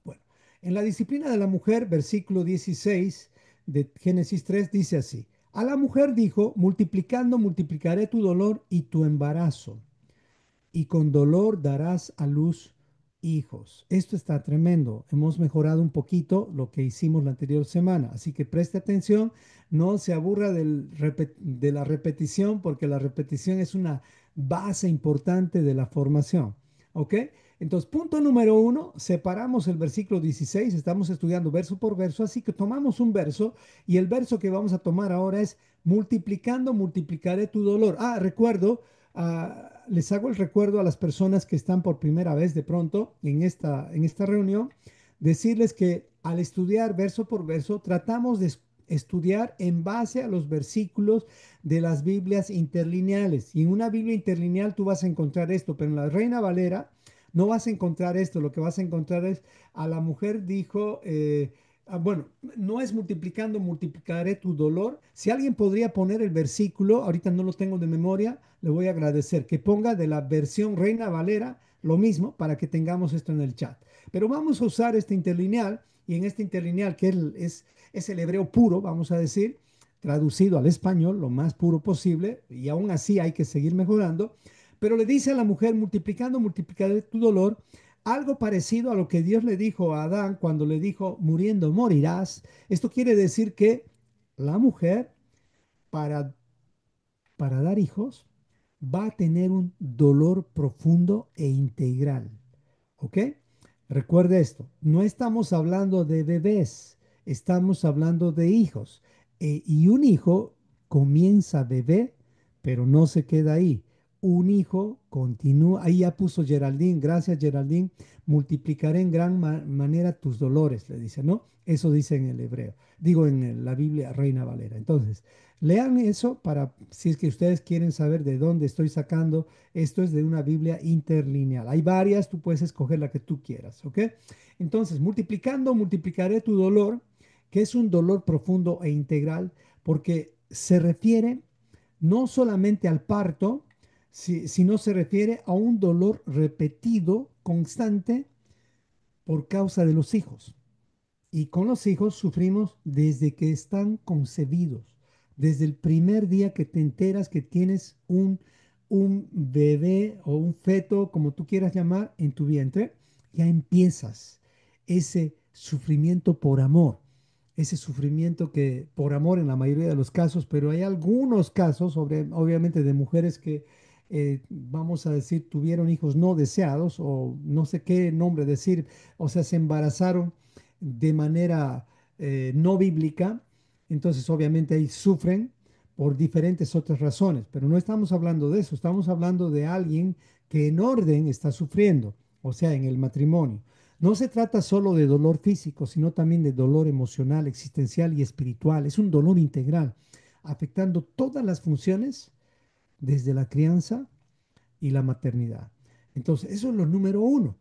Bueno, en la disciplina de la mujer, versículo 16 de Génesis 3 dice así: a la mujer dijo, multiplicando multiplicaré tu dolor y tu embarazo, y con dolor darás a luz hijos. Esto está tremendo. Hemos mejorado un poquito lo que hicimos la anterior semana, así que preste atención, no se aburra de la repetición, porque la repetición es una base importante de la formación. ¿Ok? Entonces, punto número uno, separamos el versículo 16, estamos estudiando verso por verso, así que tomamos un verso y el verso que vamos a tomar ahora es multiplicando, multiplicaré tu dolor. Recuerdo, les hago el recuerdo a las personas que están por primera vez de pronto en esta reunión, decirles que al estudiar verso por verso, tratamos de estudiar en base a los versículos de las Biblias interlineales. Y en una Biblia interlineal tú vas a encontrar esto, pero en la Reina Valera no vas a encontrar esto. Lo que vas a encontrar es, a la mujer dijo, bueno, no es multiplicando, multiplicaré tu dolor. Si alguien podría poner el versículo, ahorita no lo tengo de memoria, le voy a agradecer que ponga de la versión Reina Valera lo mismo para que tengamos esto en el chat. Pero vamos a usar este interlineal, y en este interlineal que es el hebreo puro, vamos a decir, traducido al español lo más puro posible, y aún así hay que seguir mejorando. Pero le dice a la mujer, multiplicando, multiplicaré tu dolor, algo parecido a lo que Dios le dijo a Adán cuando le dijo, muriendo morirás. Esto quiere decir que la mujer, para, para dar hijos, va a tener un dolor profundo e integral. ¿Ok? Recuerde esto, no estamos hablando de bebés, estamos hablando de hijos. Y un hijo comienza bebé, pero no se queda ahí. Un hijo continúa, ahí ya puso Geraldine, gracias Geraldine, multiplicaré en gran manera tus dolores, le dice, ¿no? Eso dice en el hebreo, digo en la Biblia Reina Valera. Entonces, lean eso para, si es que ustedes quieren saber de dónde estoy sacando. Esto es de una Biblia interlineal. Hay varias, tú puedes escoger la que tú quieras, ¿ok? Entonces, multiplicando, multiplicaré tu dolor, que es un dolor profundo e integral, porque se refiere no solamente al parto, sino se refiere a un dolor repetido, constante, por causa de los hijos. Y con los hijos sufrimos desde que están concebidos, desde el primer día que te enteras que tienes un bebé o un feto, como tú quieras llamar, en tu vientre, ya empiezas ese sufrimiento por amor, ese sufrimiento que por amor en la mayoría de los casos, pero hay algunos casos, obviamente, de mujeres que, vamos a decir, tuvieron hijos no deseados o no sé qué nombre decir, o sea, se embarazaron de manera no bíblica, entonces obviamente ahí sufren por diferentes otras razones, pero no estamos hablando de eso, estamos hablando de alguien que en orden está sufriendo, o sea, en el matrimonio. No se trata solo de dolor físico, sino también de dolor emocional, existencial y espiritual. Es un dolor integral. afectando todas las funciones desde la crianza y la maternidad. Entonces, eso es lo número uno.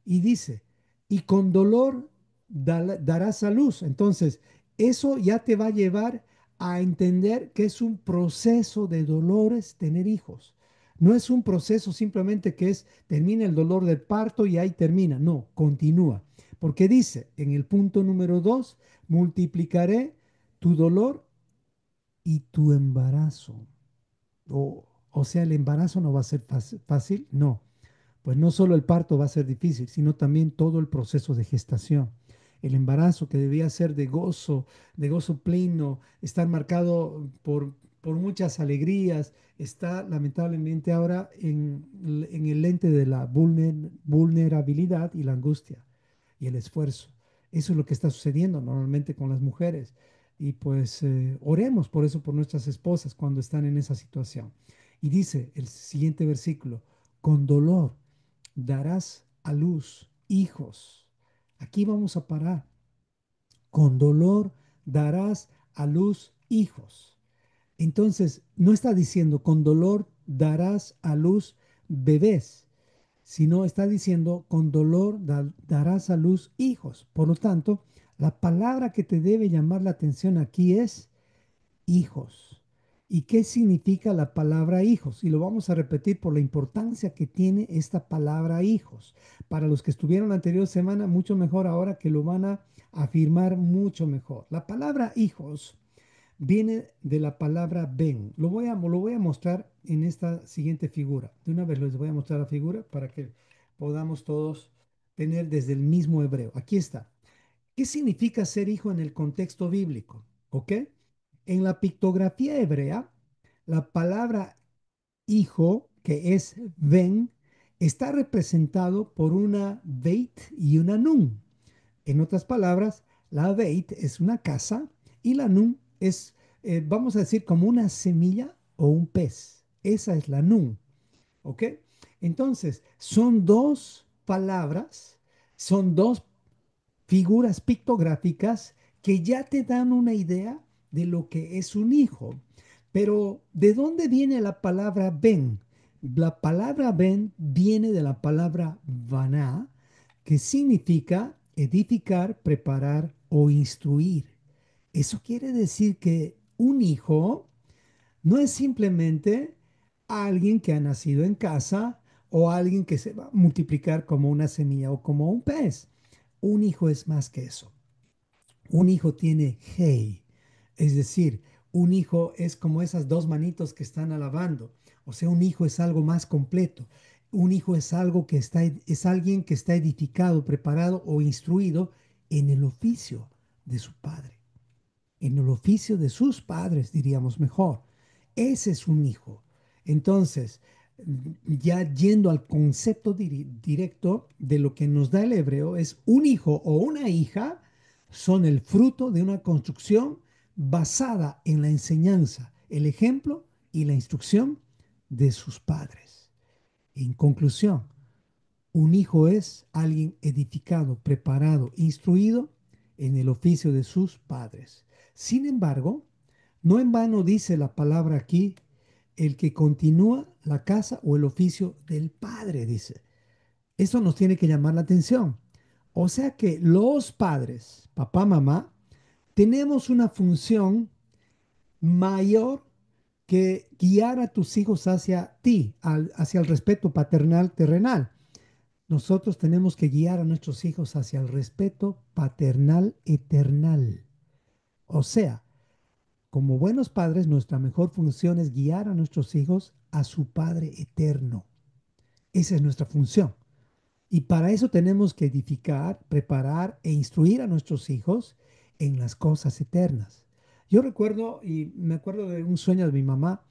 Y dice, y con dolor darás a luz. Entonces, eso ya te va a llevar a entender que es un proceso de dolores tener hijos. No es un proceso simplemente que es, termina el dolor del parto y ahí termina. No, continúa. Porque dice en el punto número dos, multiplicaré tu dolor y tu embarazo. O sea, el embarazo no va a ser fácil, no. Pues no solo el parto va a ser difícil, sino también todo el proceso de gestación. El embarazo que debía ser de gozo pleno, estar marcado por muchas alegrías, está lamentablemente ahora en el lente de la vulnerabilidad y la angustia y el esfuerzo. Eso es lo que está sucediendo normalmente con las mujeres. Y pues oremos por eso, por nuestras esposas cuando están en esa situación. Y dice el siguiente versículo, con dolor darás a luz hijos. Aquí vamos a parar. Con dolor darás a luz hijos. Entonces, no está diciendo con dolor darás a luz bebés, sino está diciendo con dolor darás a luz hijos. Por lo tanto, la palabra que te debe llamar la atención aquí es hijos. ¿Y qué significa la palabra hijos? Y lo vamos a repetir por la importancia que tiene esta palabra hijos. Para los que estuvieron la anterior semana, mucho mejor ahora que lo van a afirmar mucho mejor. La palabra hijos viene de la palabra ben. Lo voy a mostrar en esta siguiente figura. De una vez les voy a mostrar la figura para que podamos todos tener desde el mismo hebreo. Aquí está. ¿Qué significa ser hijo en el contexto bíblico? ¿Ok? En la pictografía hebrea, la palabra hijo, que es ben, está representado por una beit y una nun. En otras palabras, la beit es una casa y la nun es, vamos a decir, como una semilla o un pez. Esa es la nun. ¿Ok? Entonces, son dos palabras, son dos figuras pictográficas que ya te dan una idea de lo que es un hijo. Pero, ¿de dónde viene la palabra ben? La palabra ben viene de la palabra vaná, que significa edificar, preparar o instruir. Eso quiere decir que un hijo no es simplemente alguien que ha nacido en casa o alguien que se va a multiplicar como una semilla o como un pez. Un hijo es más que eso. Un hijo tiene hey, es decir, un hijo es como esas dos manitos que están alabando. O sea, un hijo es algo más completo. Un hijo es algo que es alguien que está edificado, preparado o instruido en el oficio de su padre, en el oficio de sus padres, diríamos mejor. Ese es un hijo. Entonces, ya yendo al concepto directo de lo que nos da el hebreo, es un hijo o una hija son el fruto de una construcción basada en la enseñanza, el ejemplo y la instrucción de sus padres. En conclusión, un hijo es alguien edificado, preparado, instruido en el oficio de sus padres. Sin embargo, no en vano dice la palabra aquí, el que continúa la casa o el oficio del padre, dice. Eso nos tiene que llamar la atención. O sea que los padres, papá, mamá, tenemos una función mayor que guiar a tus hijos hacia ti, hacia el respeto paternal terrenal. Nosotros tenemos que guiar a nuestros hijos hacia el respeto paternal eternal. O sea, como buenos padres, nuestra mejor función es guiar a nuestros hijos a su Padre eterno. Esa es nuestra función. Y para eso tenemos que edificar, preparar e instruir a nuestros hijos en las cosas eternas. Yo recuerdo y me acuerdo de un sueño de mi mamá.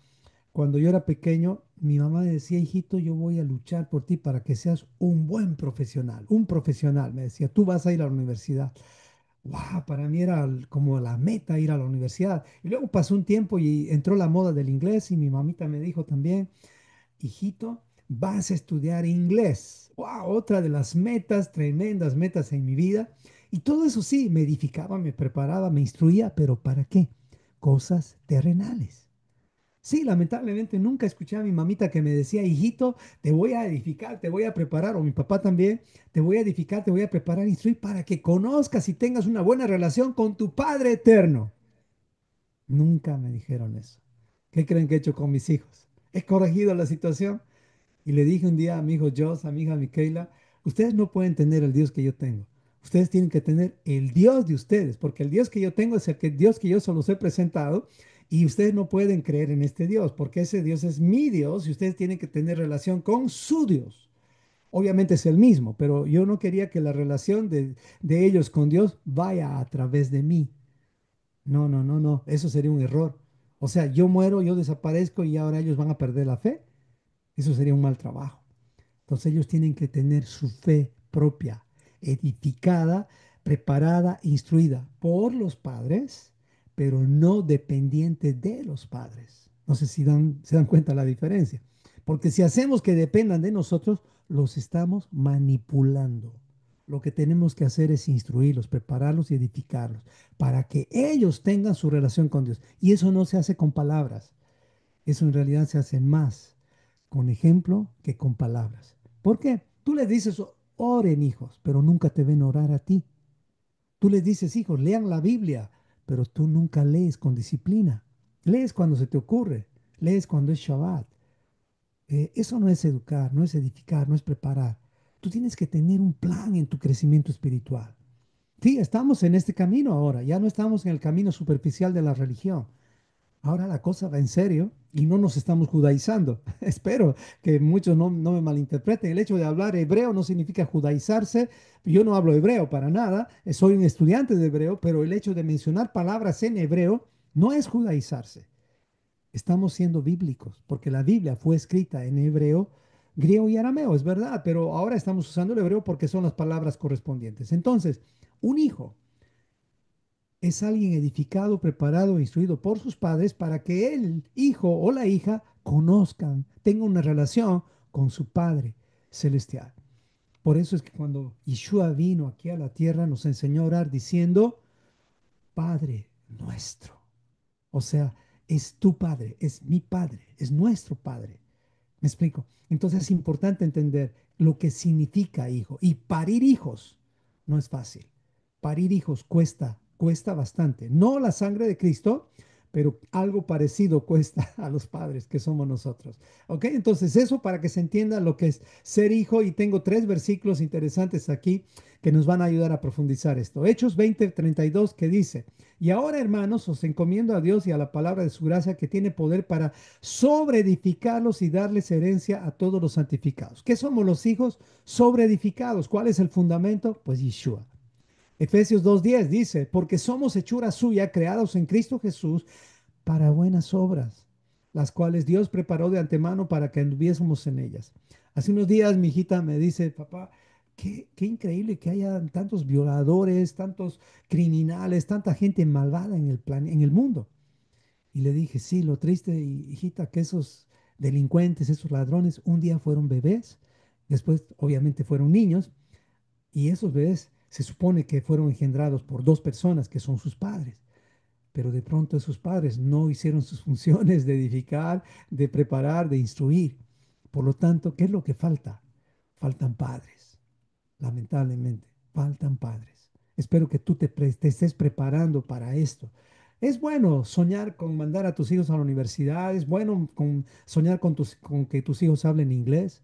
Cuando yo era pequeño, mi mamá me decía, hijito, yo voy a luchar por ti para que seas un buen profesional. Un profesional, me decía, tú vas a ir a la universidad. Wow, para mí era como la meta ir a la universidad. Y luego pasó un tiempo y entró la moda del inglés y mi mamita me dijo también, hijito, vas a estudiar inglés. Wow, otra de las metas, tremendas metas en mi vida. Y todo eso sí, me edificaba, me preparaba, me instruía, pero ¿para qué? cosas terrenales. Sí, lamentablemente nunca escuché a mi mamita que me decía, hijito, te voy a edificar, te voy a preparar, o mi papá también, te voy a edificar, te voy a preparar, instruir para que conozcas y tengas una buena relación con tu Padre eterno. Nunca me dijeron eso. ¿Qué creen que he hecho con mis hijos? He corregido la situación y le dije un día a mi hijo Joss, a mi hija Michaela, ustedes no pueden tener el Dios que yo tengo. Ustedes tienen que tener el Dios de ustedes, porque el Dios que yo tengo es Dios que yo solo os he presentado y ustedes no pueden creer en este Dios, porque ese Dios es mi Dios y ustedes tienen que tener relación con su Dios. Obviamente es el mismo, pero yo no quería que la relación de ellos con Dios vaya a través de mí. No, no, no, no, eso sería un error. O sea, yo muero, yo desaparezco y ahora ellos van a perder la fe. Eso sería un mal trabajo. Entonces ellos tienen que tener su fe propia, edificada, preparada, instruida por los padres, pero no dependiente de los padres. No sé si se dan cuenta la diferencia. Porque si hacemos que dependan de nosotros, los estamos manipulando. Lo que tenemos que hacer es instruirlos, prepararlos y edificarlos para que ellos tengan su relación con Dios. Y eso no se hace con palabras. Eso en realidad se hace más con ejemplo que con palabras. ¿Por qué? Tú les dices, oren hijos, pero nunca te ven orar a ti. Tú les dices, hijos, lean la Biblia, pero tú nunca lees con disciplina. Lees cuando se te ocurre, lees cuando es Shabbat. Eso no es educar, no es edificar, no es preparar. Tú tienes que tener un plan en tu crecimiento espiritual. Sí, estamos en este camino ahora, ya no estamos en el camino superficial de la religión. Ahora la cosa va en serio y no nos estamos judaizando. Espero que muchos no me malinterpreten. El hecho de hablar hebreo no significa judaizarse. Yo no hablo hebreo para nada. Soy un estudiante de hebreo, pero el hecho de mencionar palabras en hebreo no es judaizarse. Estamos siendo bíblicos porque la Biblia fue escrita en hebreo, griego y arameo, es verdad, pero ahora estamos usando el hebreo porque son las palabras correspondientes. Entonces, un hijo es alguien edificado, preparado, instruido por sus padres para que el hijo o la hija conozcan, tengan una relación con su Padre celestial. Por eso es que cuando Yeshua vino aquí a la tierra nos enseñó a orar diciendo, Padre nuestro. O sea, es tu Padre, es mi Padre, es nuestro Padre. ¿Me explico? Entonces es importante entender lo que significa hijo. Y parir hijos no es fácil. Parir hijos cuesta bastante. No la sangre de Cristo, pero algo parecido cuesta a los padres que somos nosotros. ¿Ok? Entonces eso para que se entienda lo que es ser hijo. Y tengo tres versículos interesantes aquí que nos van a ayudar a profundizar esto. Hechos 20:32 que dice, y ahora hermanos, os encomiendo a Dios y a la palabra de su gracia que tiene poder para sobre edificarlos y darles herencia a todos los santificados. ¿Qué somos los hijos? Sobre edificados. ¿Cuál es el fundamento? Pues Yeshua. Efesios 2:10 dice, porque somos hechura suya, creados en Cristo Jesús para buenas obras, las cuales Dios preparó de antemano para que anduviésemos en ellas. Hace unos días mi hijita me dice, papá, qué increíble que haya tantos violadores, tantos criminales, tanta gente malvada en en el mundo. Y le dije, sí, lo triste, hijita, que esos delincuentes, esos ladrones, un día fueron bebés, después obviamente fueron niños, y esos bebés se supone que fueron engendrados por dos personas que son sus padres, pero de pronto esos padres no hicieron sus funciones de edificar, de preparar, de instruir. Por lo tanto, ¿qué es lo que falta? Faltan padres. Lamentablemente, faltan padres. Espero que tú te estés preparando para esto. Es bueno soñar con mandar a tus hijos a la universidad, es bueno soñar con que tus hijos hablen inglés.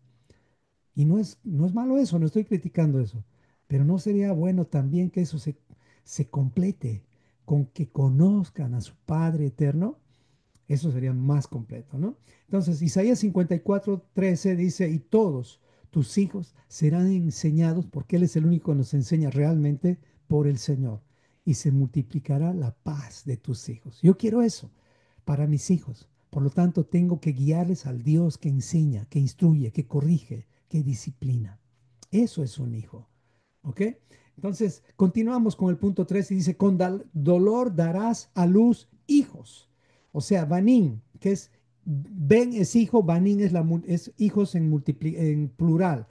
Y no es malo eso, no estoy criticando eso. Pero no sería bueno también que eso se complete con que conozcan a su Padre eterno. Eso sería más completo, ¿no? Entonces, Isaías 54:13 dice, y todos tus hijos serán enseñados, porque Él es el único que nos enseña realmente por el Señor, y se multiplicará la paz de tus hijos. Yo quiero eso para mis hijos. Por lo tanto, tengo que guiarles al Dios que enseña, que instruye, que corrige, que disciplina. Eso es un hijo. ¿Ok? Entonces, continuamos con el punto 3 y dice, con dolor darás a luz hijos. O sea, Banín, que Ben es hijo, Banín es hijos en plural.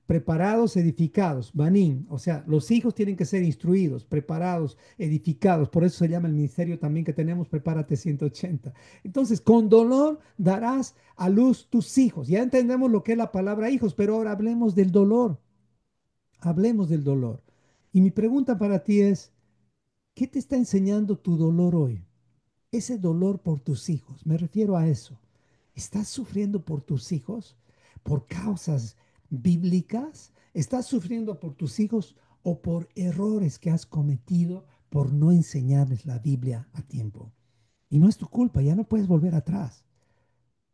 preparados, edificados, banim, o sea, los hijos tienen que ser instruidos, preparados, edificados, por eso se llama el ministerio también que tenemos, Prepárate 180. Entonces, con dolor darás a luz tus hijos. Ya entendemos lo que es la palabra hijos, pero ahora hablemos del dolor. Y mi pregunta para ti es, ¿qué te está enseñando tu dolor hoy? Ese dolor por tus hijos, me refiero a eso. ¿Estás sufriendo por tus hijos por causas bíblicas? ¿Estás sufriendo por tus hijos o por errores que has cometido por no enseñarles la Biblia a tiempo? Y no es tu culpa, ya no puedes volver atrás.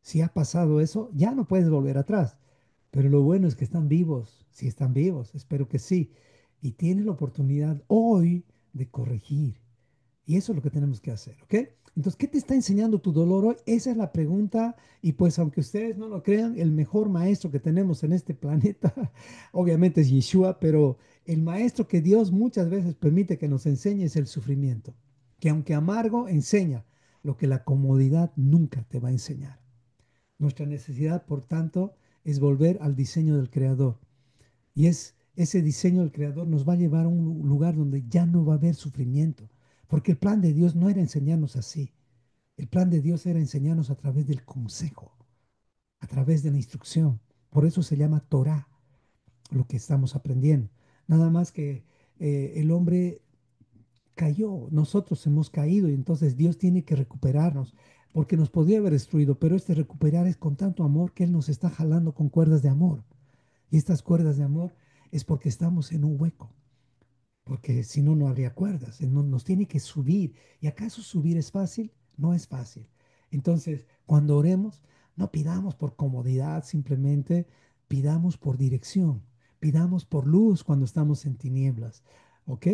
Si ha pasado eso, ya no puedes volver atrás. Pero lo bueno es que están vivos, si están vivos, espero que sí. Y tienes la oportunidad hoy de corregir. Y eso es lo que tenemos que hacer, ¿ok? Entonces, ¿qué te está enseñando tu dolor hoy? Esa es la pregunta. Y pues, aunque ustedes no lo crean, el mejor maestro que tenemos en este planeta, obviamente es Yeshua, pero el maestro que Dios muchas veces permite que nos enseñe es el sufrimiento. Que aunque amargo, enseña lo que la comodidad nunca te va a enseñar. Nuestra necesidad, por tanto, es volver al diseño del Creador. Y es ese diseño del Creador nos va a llevar a un lugar donde ya no va a haber sufrimiento. Porque el plan de Dios no era enseñarnos así. El plan de Dios era enseñarnos a través del consejo, a través de la instrucción. Por eso se llama Torah, lo que estamos aprendiendo. Nada más que el hombre cayó, nosotros hemos caído y entonces Dios tiene que recuperarnos, porque nos podía haber destruido, pero este recuperar es con tanto amor que Él nos está jalando con cuerdas de amor. Y estas cuerdas de amor es porque estamos en un hueco, porque si no, no habría cuerdas. Nos tiene que subir. ¿Y acaso subir es fácil? No es fácil. Entonces, cuando oremos, no pidamos por comodidad, simplemente pidamos por dirección, pidamos por luz cuando estamos en tinieblas. ¿Ok?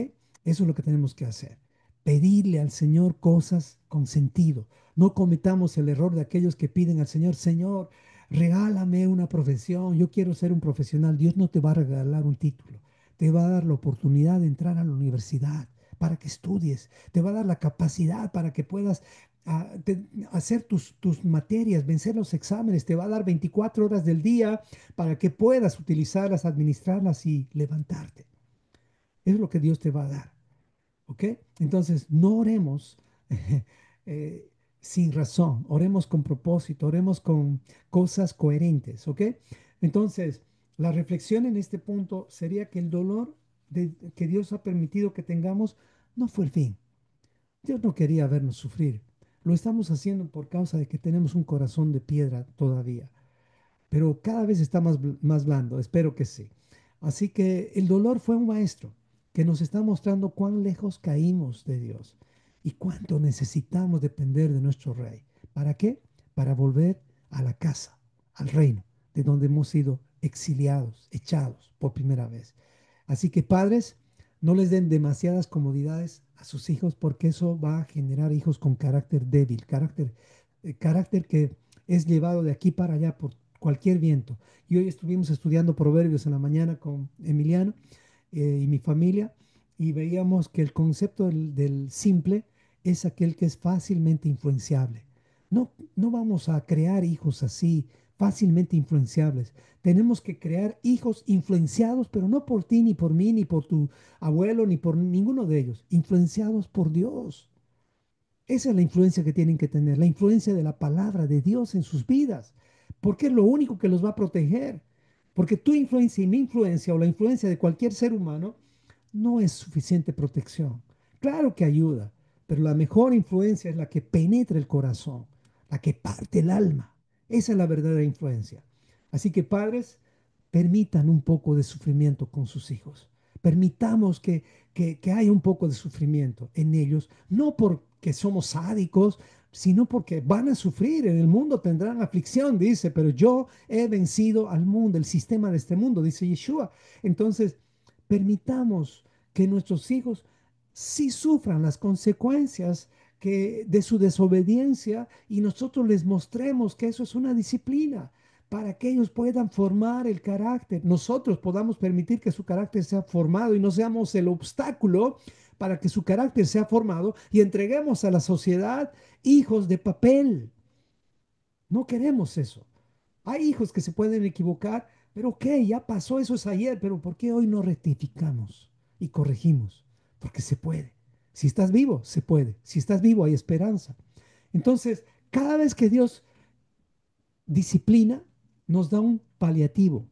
Eso es lo que tenemos que hacer. Pedirle al Señor cosas con sentido. No cometamos el error de aquellos que piden al Señor, Señor, regálame una profesión, yo quiero ser un profesional. Dios no te va a regalar un título, te va a dar la oportunidad de entrar a la universidad para que estudies, te va a dar la capacidad para que puedas hacer tus materias, vencer los exámenes, te va a dar 24 horas del día para que puedas utilizarlas, administrarlas y levantarte. Es lo que Dios te va a dar, ¿ok? Entonces, no oremos eh, sin razón, oremos con propósito, oremos con cosas coherentes, ¿ok? Entonces, la reflexión en este punto sería que el dolor que Dios ha permitido que tengamos no fue el fin. Dios no quería vernos sufrir. Lo estamos haciendo por causa de que tenemos un corazón de piedra todavía, pero cada vez está más blando, espero que sí. Así que el dolor fue un maestro que nos está mostrando cuán lejos caímos de Dios y cuánto necesitamos depender de nuestro Rey. ¿Para qué? Para volver a la casa, al reino, de donde hemos sido exiliados, echados por primera vez. Así que padres, no les den demasiadas comodidades a sus hijos porque eso va a generar hijos con carácter débil, carácter que es llevado de aquí para allá por cualquier viento. Y hoy estuvimos estudiando Proverbios en la mañana con Emiliano y mi familia y veíamos que el concepto del simple es aquel que es fácilmente influenciable. No vamos a crear hijos así, fácilmente influenciables. Tenemos que crear hijos influenciados, pero no por ti, ni por mí, ni por tu abuelo, ni por ninguno de ellos, influenciados por Dios. Esa es la influencia que tienen que tener, la influencia de la palabra de Dios en sus vidas, porque es lo único que los va a proteger. Porque tu influencia y mi influencia o la influencia de cualquier ser humano no es suficiente protección. Claro que ayuda, pero la mejor influencia es la que penetra el corazón, la que parte el alma. Esa es la verdadera influencia. Así que padres, permitan un poco de sufrimiento con sus hijos. Permitamos que haya un poco de sufrimiento en ellos, no porque somos sádicos, sino porque van a sufrir. En el mundo tendrán aflicción, dice, pero yo he vencido al mundo, el sistema de este mundo, dice Yeshua. Entonces, permitamos que nuestros hijos sí sufran las consecuencias de su desobediencia y nosotros les mostremos que eso es una disciplina para que ellos puedan formar el carácter. Nosotros podamos permitir que su carácter sea formado y no seamos el obstáculo para que su carácter sea formado y entreguemos a la sociedad hijos de papel. No queremos eso. Hay hijos que se pueden equivocar, Pero ok, ya pasó, eso es ayer, pero ¿por qué hoy no rectificamos y corregimos? Porque se puede. Si estás vivo, se puede. Si estás vivo, hay esperanza. Entonces, cada vez que Dios disciplina, nos da un paliativo.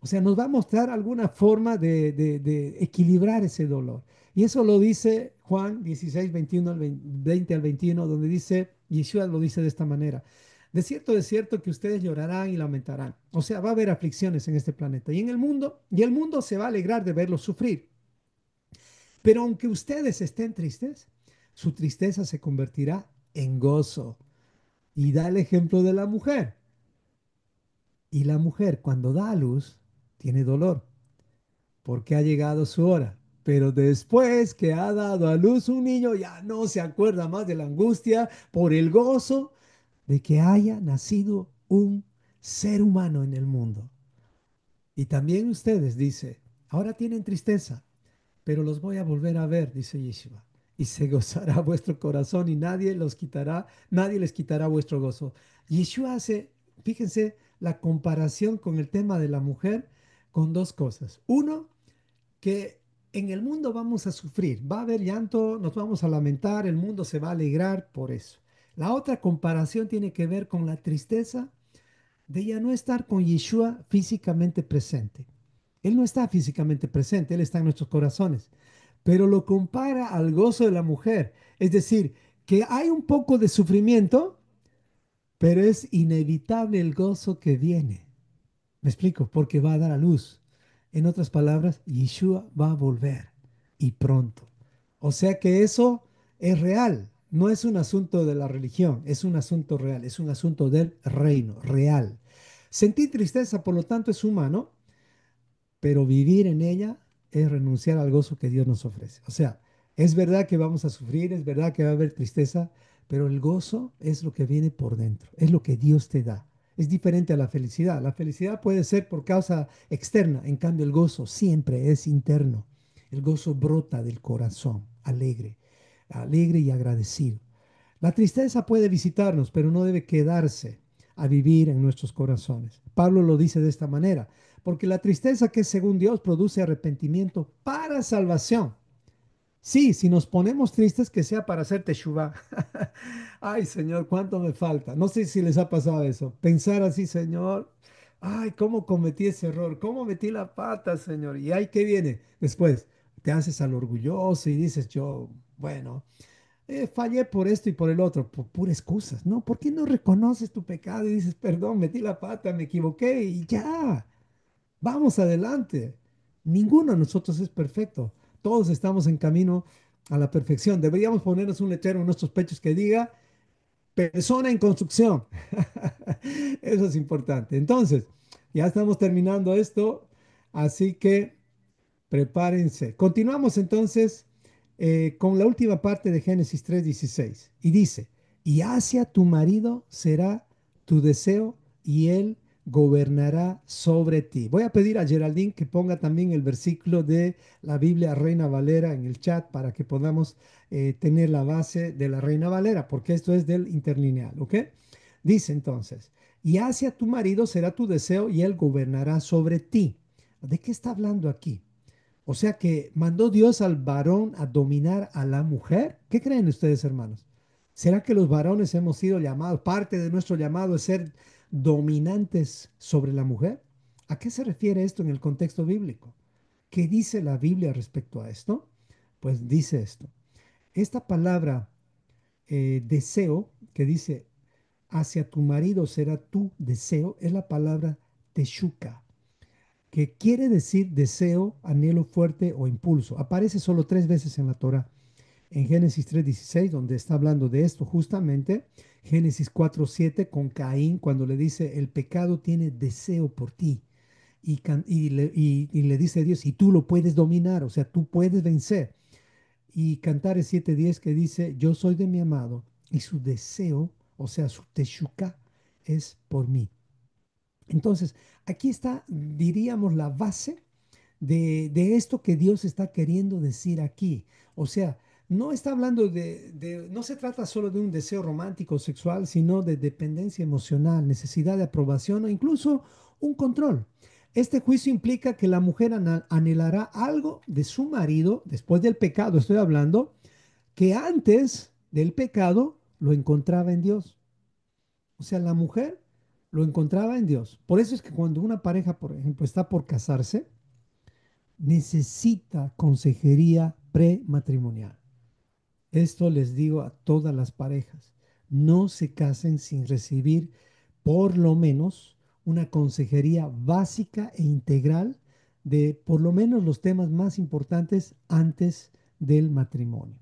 O sea, nos va a mostrar alguna forma de equilibrar ese dolor. Y eso lo dice Juan 16, 21 al 20 al 21, donde dice, Yeshua lo dice de esta manera. De cierto que ustedes llorarán y lamentarán. O sea, va a haber aflicciones en este planeta y en el mundo, y el mundo se va a alegrar de verlos sufrir. Pero aunque ustedes estén tristes, su tristeza se convertirá en gozo. Y da el ejemplo de la mujer. Y la mujer cuando da a luz tiene dolor porque ha llegado su hora. Pero después que ha dado a luz un niño, ya no se acuerda más de la angustia por el gozo de que haya nacido un ser humano en el mundo. Y también ustedes, dice, ahora tienen tristeza, pero los voy a volver a ver, dice Yeshua. Y se gozará vuestro corazón y nadie los quitará, nadie les quitará vuestro gozo. Yeshua hace, fíjense, la comparación con el tema de la mujer con dos cosas. Uno, que en el mundo vamos a sufrir, va a haber llanto, nos vamos a lamentar, el mundo se va a alegrar por eso. La otra comparación tiene que ver con la tristeza de ya no estar con Yeshua físicamente presente. Él no está físicamente presente, Él está en nuestros corazones, pero lo compara al gozo de la mujer. Es decir, que hay un poco de sufrimiento, pero es inevitable el gozo que viene. Me explico, porque va a dar a luz. En otras palabras, Yeshua va a volver y pronto. O sea que eso es real, no es un asunto de la religión, es un asunto real, es un asunto del reino, real. Sentir tristeza, por lo tanto, es humano, pero vivir en ella es renunciar al gozo que Dios nos ofrece. O sea, es verdad que vamos a sufrir, es verdad que va a haber tristeza, pero el gozo es lo que viene por dentro, es lo que Dios te da. Es diferente a la felicidad. La felicidad puede ser por causa externa, en cambio el gozo siempre es interno. El gozo brota del corazón, alegre, alegre y agradecido. La tristeza puede visitarnos, pero no debe quedarse a vivir en nuestros corazones. Pablo lo dice de esta manera, porque la tristeza que es según Dios produce arrepentimiento para salvación. Sí, si nos ponemos tristes, que sea para hacer teshuvá. Ay, Señor, cuánto me falta. No sé si les ha pasado eso. Pensar así, Señor. Ay, cómo cometí ese error, cómo metí la pata, Señor. Y ay, ¿qué viene? Después te haces al orgulloso y dices, yo, bueno, fallé por esto y por el otro, por pura excusas, ¿no? ¿Por qué no reconoces tu pecado y dices, perdón, metí la pata, me equivoqué y ya, vamos adelante? Ninguno de nosotros es perfecto, todos estamos en camino a la perfección. Deberíamos ponernos un letrero en nuestros pechos que diga, persona en construcción. Eso es importante. Entonces, ya estamos terminando esto, así que prepárense. Continuamos entonces con la última parte de Génesis 3:16. Y dice, y hacia tu marido será tu deseo y él gobernará sobre ti. Voy a pedir a Geraldine que ponga también el versículo de la Biblia Reina Valera en el chat para que podamos tener la base de la Reina Valera, porque esto es del interlineal, ¿ok? Dice entonces, y hacia tu marido será tu deseo y él gobernará sobre ti. ¿De qué está hablando aquí? O sea que mandó Dios al varón a dominar a la mujer. ¿Qué creen ustedes, hermanos? ¿Será que los varones hemos sido llamados, parte de nuestro llamado es ser dominantes sobre la mujer? ¿A qué se refiere esto en el contexto bíblico? ¿Qué dice la Biblia respecto a esto? Pues dice esto. Esta palabra deseo, que dice hacia tu marido será tu deseo, es la palabra teshuka, que quiere decir deseo, anhelo fuerte o impulso. Aparece solo 3 veces en la Torah. En Génesis 3:16, donde está hablando de esto justamente. Génesis 4:7 con Caín, cuando le dice, el pecado tiene deseo por ti. Y le dice a Dios, y tú lo puedes dominar, o sea, tú puedes vencer. Y Cantares 7:10 que dice, yo soy de mi amado y su deseo, o sea, su teshuka, es por mí. Entonces, aquí está, diríamos, la base de esto que Dios está queriendo decir aquí. O sea, no está hablando no se trata solo de un deseo romántico o sexual, sino de dependencia emocional, necesidad de aprobación o incluso un control. Este juicio implica que la mujer anhelará algo de su marido, después del pecado estoy hablando, que antes del pecado lo encontraba en Dios. O sea, la mujer lo encontraba en Dios. Por eso es que cuando una pareja, por ejemplo, está por casarse, necesita consejería prematrimonial. Esto les digo a todas las parejas. No se casen sin recibir por lo menos una consejería básica e integral de por lo menos los temas más importantes antes del matrimonio,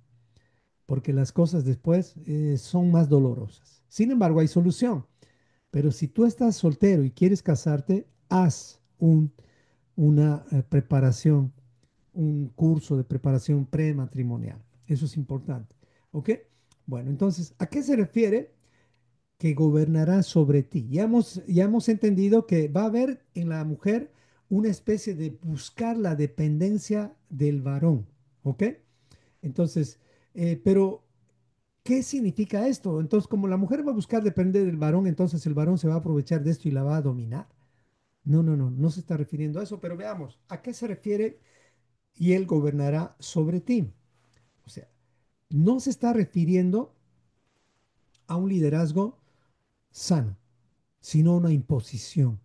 porque las cosas después son más dolorosas. Sin embargo, hay solución. Pero si tú estás soltero y quieres casarte, haz una preparación, un curso de preparación prematrimonial. Eso es importante. ¿Ok? Bueno, entonces, ¿a qué se refiere que gobernará sobre ti? Ya hemos entendido que va a haber en la mujer una especie de buscar la dependencia del varón. ¿Ok? Entonces, pero ¿qué significa esto? Entonces, como la mujer va a buscar depender del varón, entonces el varón se va a aprovechar de esto y la va a dominar. No, no, no, no se está refiriendo a eso, pero veamos, ¿a qué se refiere y él gobernará sobre ti? O sea, no se está refiriendo a un liderazgo sano, sino a una imposición,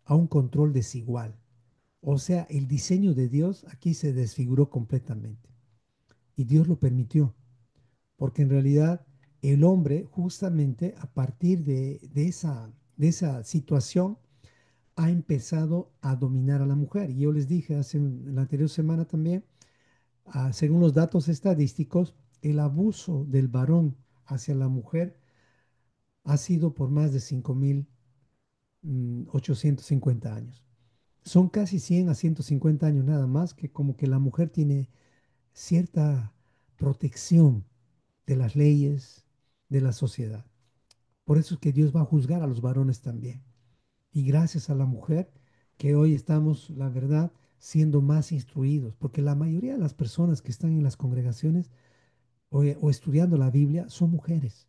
a un control desigual. O sea, el diseño de Dios aquí se desfiguró completamente y Dios lo permitió, porque en realidad el hombre justamente a partir de esa situación ha empezado a dominar a la mujer. Y yo les dije la anterior semana también, según los datos estadísticos, el abuso del varón hacia la mujer ha sido por más de 5.850 años. Son casi 100 a 150 años nada más que como que la mujer tiene cierta protección de las leyes, de la sociedad. Por eso es que Dios va a juzgar a los varones también. Y gracias a la mujer que hoy estamos, la verdad, siendo más instruidos, porque la mayoría de las personas que están en las congregaciones o estudiando la Biblia son mujeres.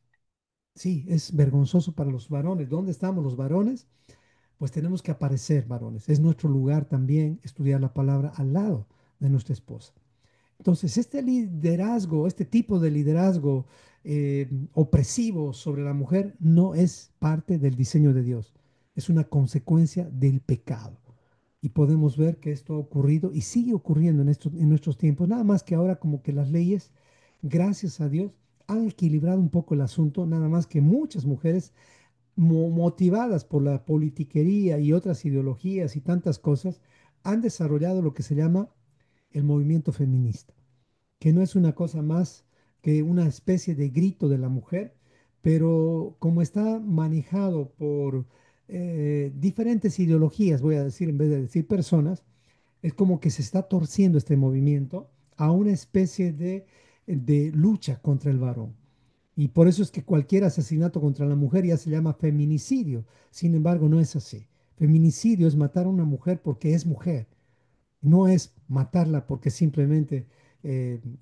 Sí, es vergonzoso para los varones. ¿Dónde estamos los varones? Pues tenemos que aparecer varones. Es nuestro lugar también estudiar la palabra al lado de nuestra esposa. Entonces, este liderazgo, este tipo de liderazgo opresivo sobre la mujer no es parte del diseño de Dios. Es una consecuencia del pecado. Y podemos ver que esto ha ocurrido y sigue ocurriendo en nuestros tiempos. Nada más que ahora como que las leyes, gracias a Dios, han equilibrado un poco el asunto. Nada más que muchas mujeres motivadas por la politiquería y otras ideologías y tantas cosas, han desarrollado lo que se llama el movimiento feminista, que no es una cosa más que una especie de grito de la mujer, pero como está manejado por diferentes ideologías, voy a decir en vez de decir personas, es como que se está torciendo este movimiento a una especie de lucha contra el varón. Y por eso es que cualquier asesinato contra la mujer ya se llama feminicidio. Sin embargo, no es así. Feminicidio es matar a una mujer porque es mujer, no es matarla porque simplemente,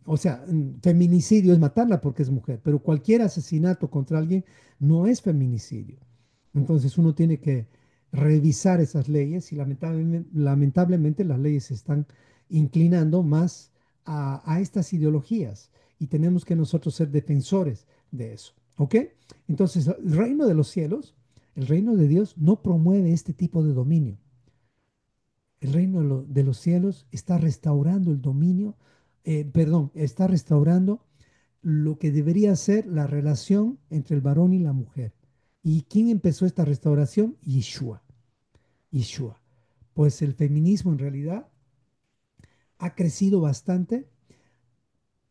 o sea, feminicidio es matarla porque es mujer, pero cualquier asesinato contra alguien no es feminicidio. Entonces uno tiene que revisar esas leyes y lamentablemente las leyes se están inclinando más a estas ideologías y tenemos que nosotros ser defensores de eso. ¿Ok? Entonces, el reino de los cielos, el reino de Dios no promueve este tipo de dominio. El reino de los cielos está restaurando el dominio, perdón, está restaurando lo que debería ser la relación entre el varón y la mujer. ¿Y quién empezó esta restauración? Yeshua. Yeshua. Pues el feminismo en realidad ha crecido bastante,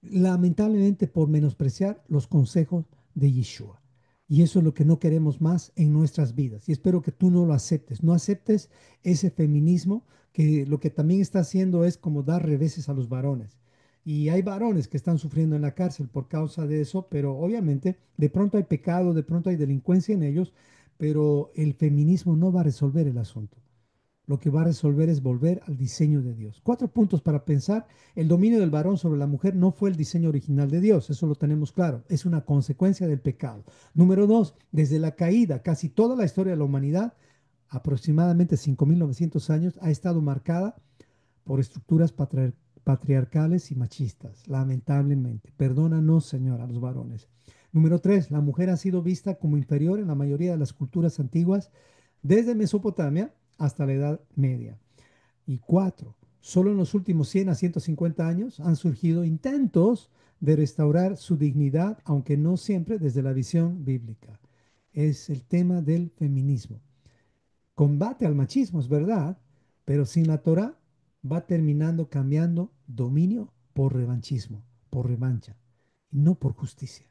lamentablemente por menospreciar los consejos de Yeshua. Y eso es lo que no queremos más en nuestras vidas. Y espero que tú no lo aceptes. No aceptes ese feminismo que lo que también está haciendo es como dar reveses a los varones. Y hay varones que están sufriendo en la cárcel por causa de eso, pero obviamente de pronto hay pecado, de pronto hay delincuencia en ellos, pero el feminismo no va a resolver el asunto. Lo que va a resolver es volver al diseño de Dios. 4 puntos para pensar. El dominio del varón sobre la mujer no fue el diseño original de Dios, eso lo tenemos claro. Es una consecuencia del pecado. Número 2, desde la caída, casi toda la historia de la humanidad aproximadamente 5.900 años, ha estado marcada por estructuras patriarcales y machistas, lamentablemente. Perdónanos, Señor, a los varones. Número tres, la mujer ha sido vista como inferior en la mayoría de las culturas antiguas, desde Mesopotamia hasta la Edad Media. Y cuatro, solo en los últimos 100 a 150 años han surgido intentos de restaurar su dignidad, aunque no siempre desde la visión bíblica. Es el tema del feminismo. Combate al machismo, es verdad, pero sin la Torah va terminando cambiando dominio por revanchismo, por revancha, y no por justicia.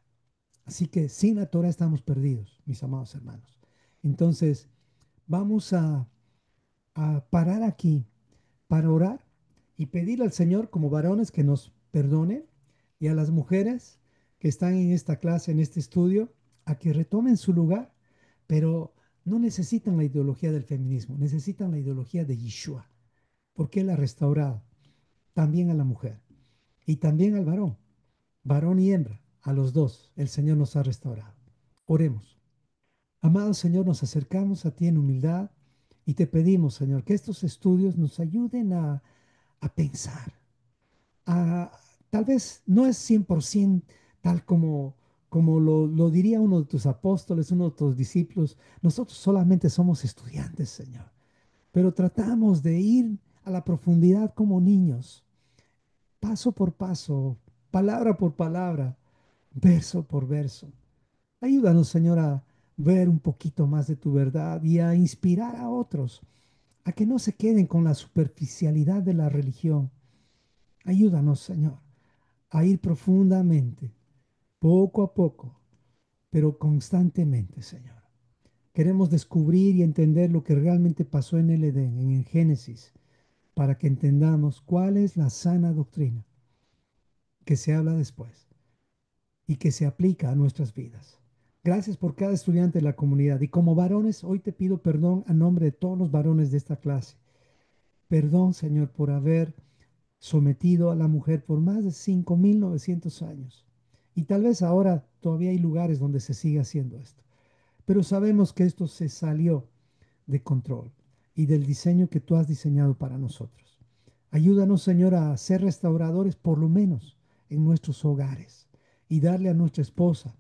Así que sin la Torah estamos perdidos, mis amados hermanos. Entonces, vamos a parar aquí para orar y pedirle al Señor como varones que nos perdone y a las mujeres que están en esta clase, en este estudio, a que retomen su lugar, pero no necesitan la ideología del feminismo, necesitan la ideología de Yeshua, porque Él ha restaurado también a la mujer y también al varón, varón y hembra, a los dos, el Señor nos ha restaurado. Oremos. Amado Señor, nos acercamos a ti en humildad y te pedimos, Señor, que estos estudios nos ayuden a pensar, a, tal vez no es 100% tal como lo diría uno de tus apóstoles, uno de tus discípulos. Nosotros solamente somos estudiantes, Señor, pero tratamos de ir a la profundidad como niños, paso por paso, palabra por palabra, verso por verso. Ayúdanos, Señor, a ver un poquito más de tu verdad y a inspirar a otros a que no se queden con la superficialidad de la religión. Ayúdanos, Señor, a ir profundamente, poco a poco, pero constantemente, Señor. Queremos descubrir y entender lo que realmente pasó en el Edén, en el Génesis, para que entendamos cuál es la sana doctrina que se habla después y que se aplica a nuestras vidas. Gracias por cada estudiante de la comunidad. Y como varones, hoy te pido perdón a nombre de todos los varones de esta clase. Perdón, Señor, por haber sometido a la mujer por más de 5.900 años. Y tal vez ahora todavía hay lugares donde se sigue haciendo esto. Pero sabemos que esto se salió de control y del diseño que tú has diseñado para nosotros. Ayúdanos, Señor, a ser restauradores por lo menos en nuestros hogares y darle a nuestra esposa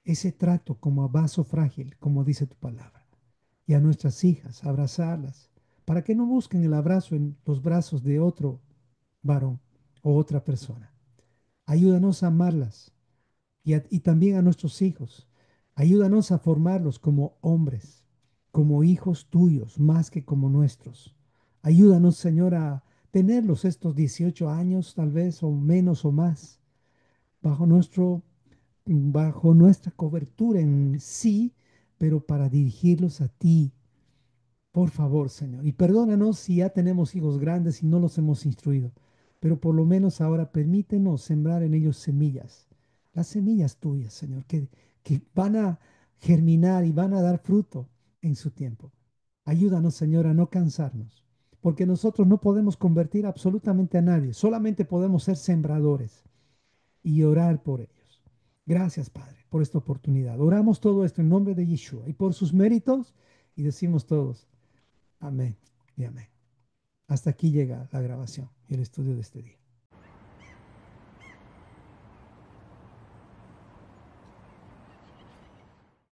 ese trato como a vaso frágil, como dice tu palabra, y a nuestras hijas, abrazarlas, para que no busquen el abrazo en los brazos de otro varón o otra persona. Ayúdanos a amarlas y también a nuestros hijos. Ayúdanos a formarlos como hombres, como hijos tuyos, más que como nuestros. Ayúdanos, Señor, a tenerlos estos 18 años, tal vez, o menos o más, bajo bajo nuestra cobertura en sí, pero para dirigirlos a ti, por favor, Señor. Y perdónanos si ya tenemos hijos grandes y no los hemos instruido, pero por lo menos ahora permítenos sembrar en ellos semillas, las semillas tuyas, Señor, que van a germinar y van a dar fruto en su tiempo. Ayúdanos, Señor, a no cansarnos, porque nosotros no podemos convertir absolutamente a nadie, solamente podemos ser sembradores y orar por ellos. Gracias, Padre, por esta oportunidad. Oramos todo esto en nombre de Yeshua y por sus méritos y decimos todos. Amén y amén. Hasta aquí llega la grabación y el estudio de este día.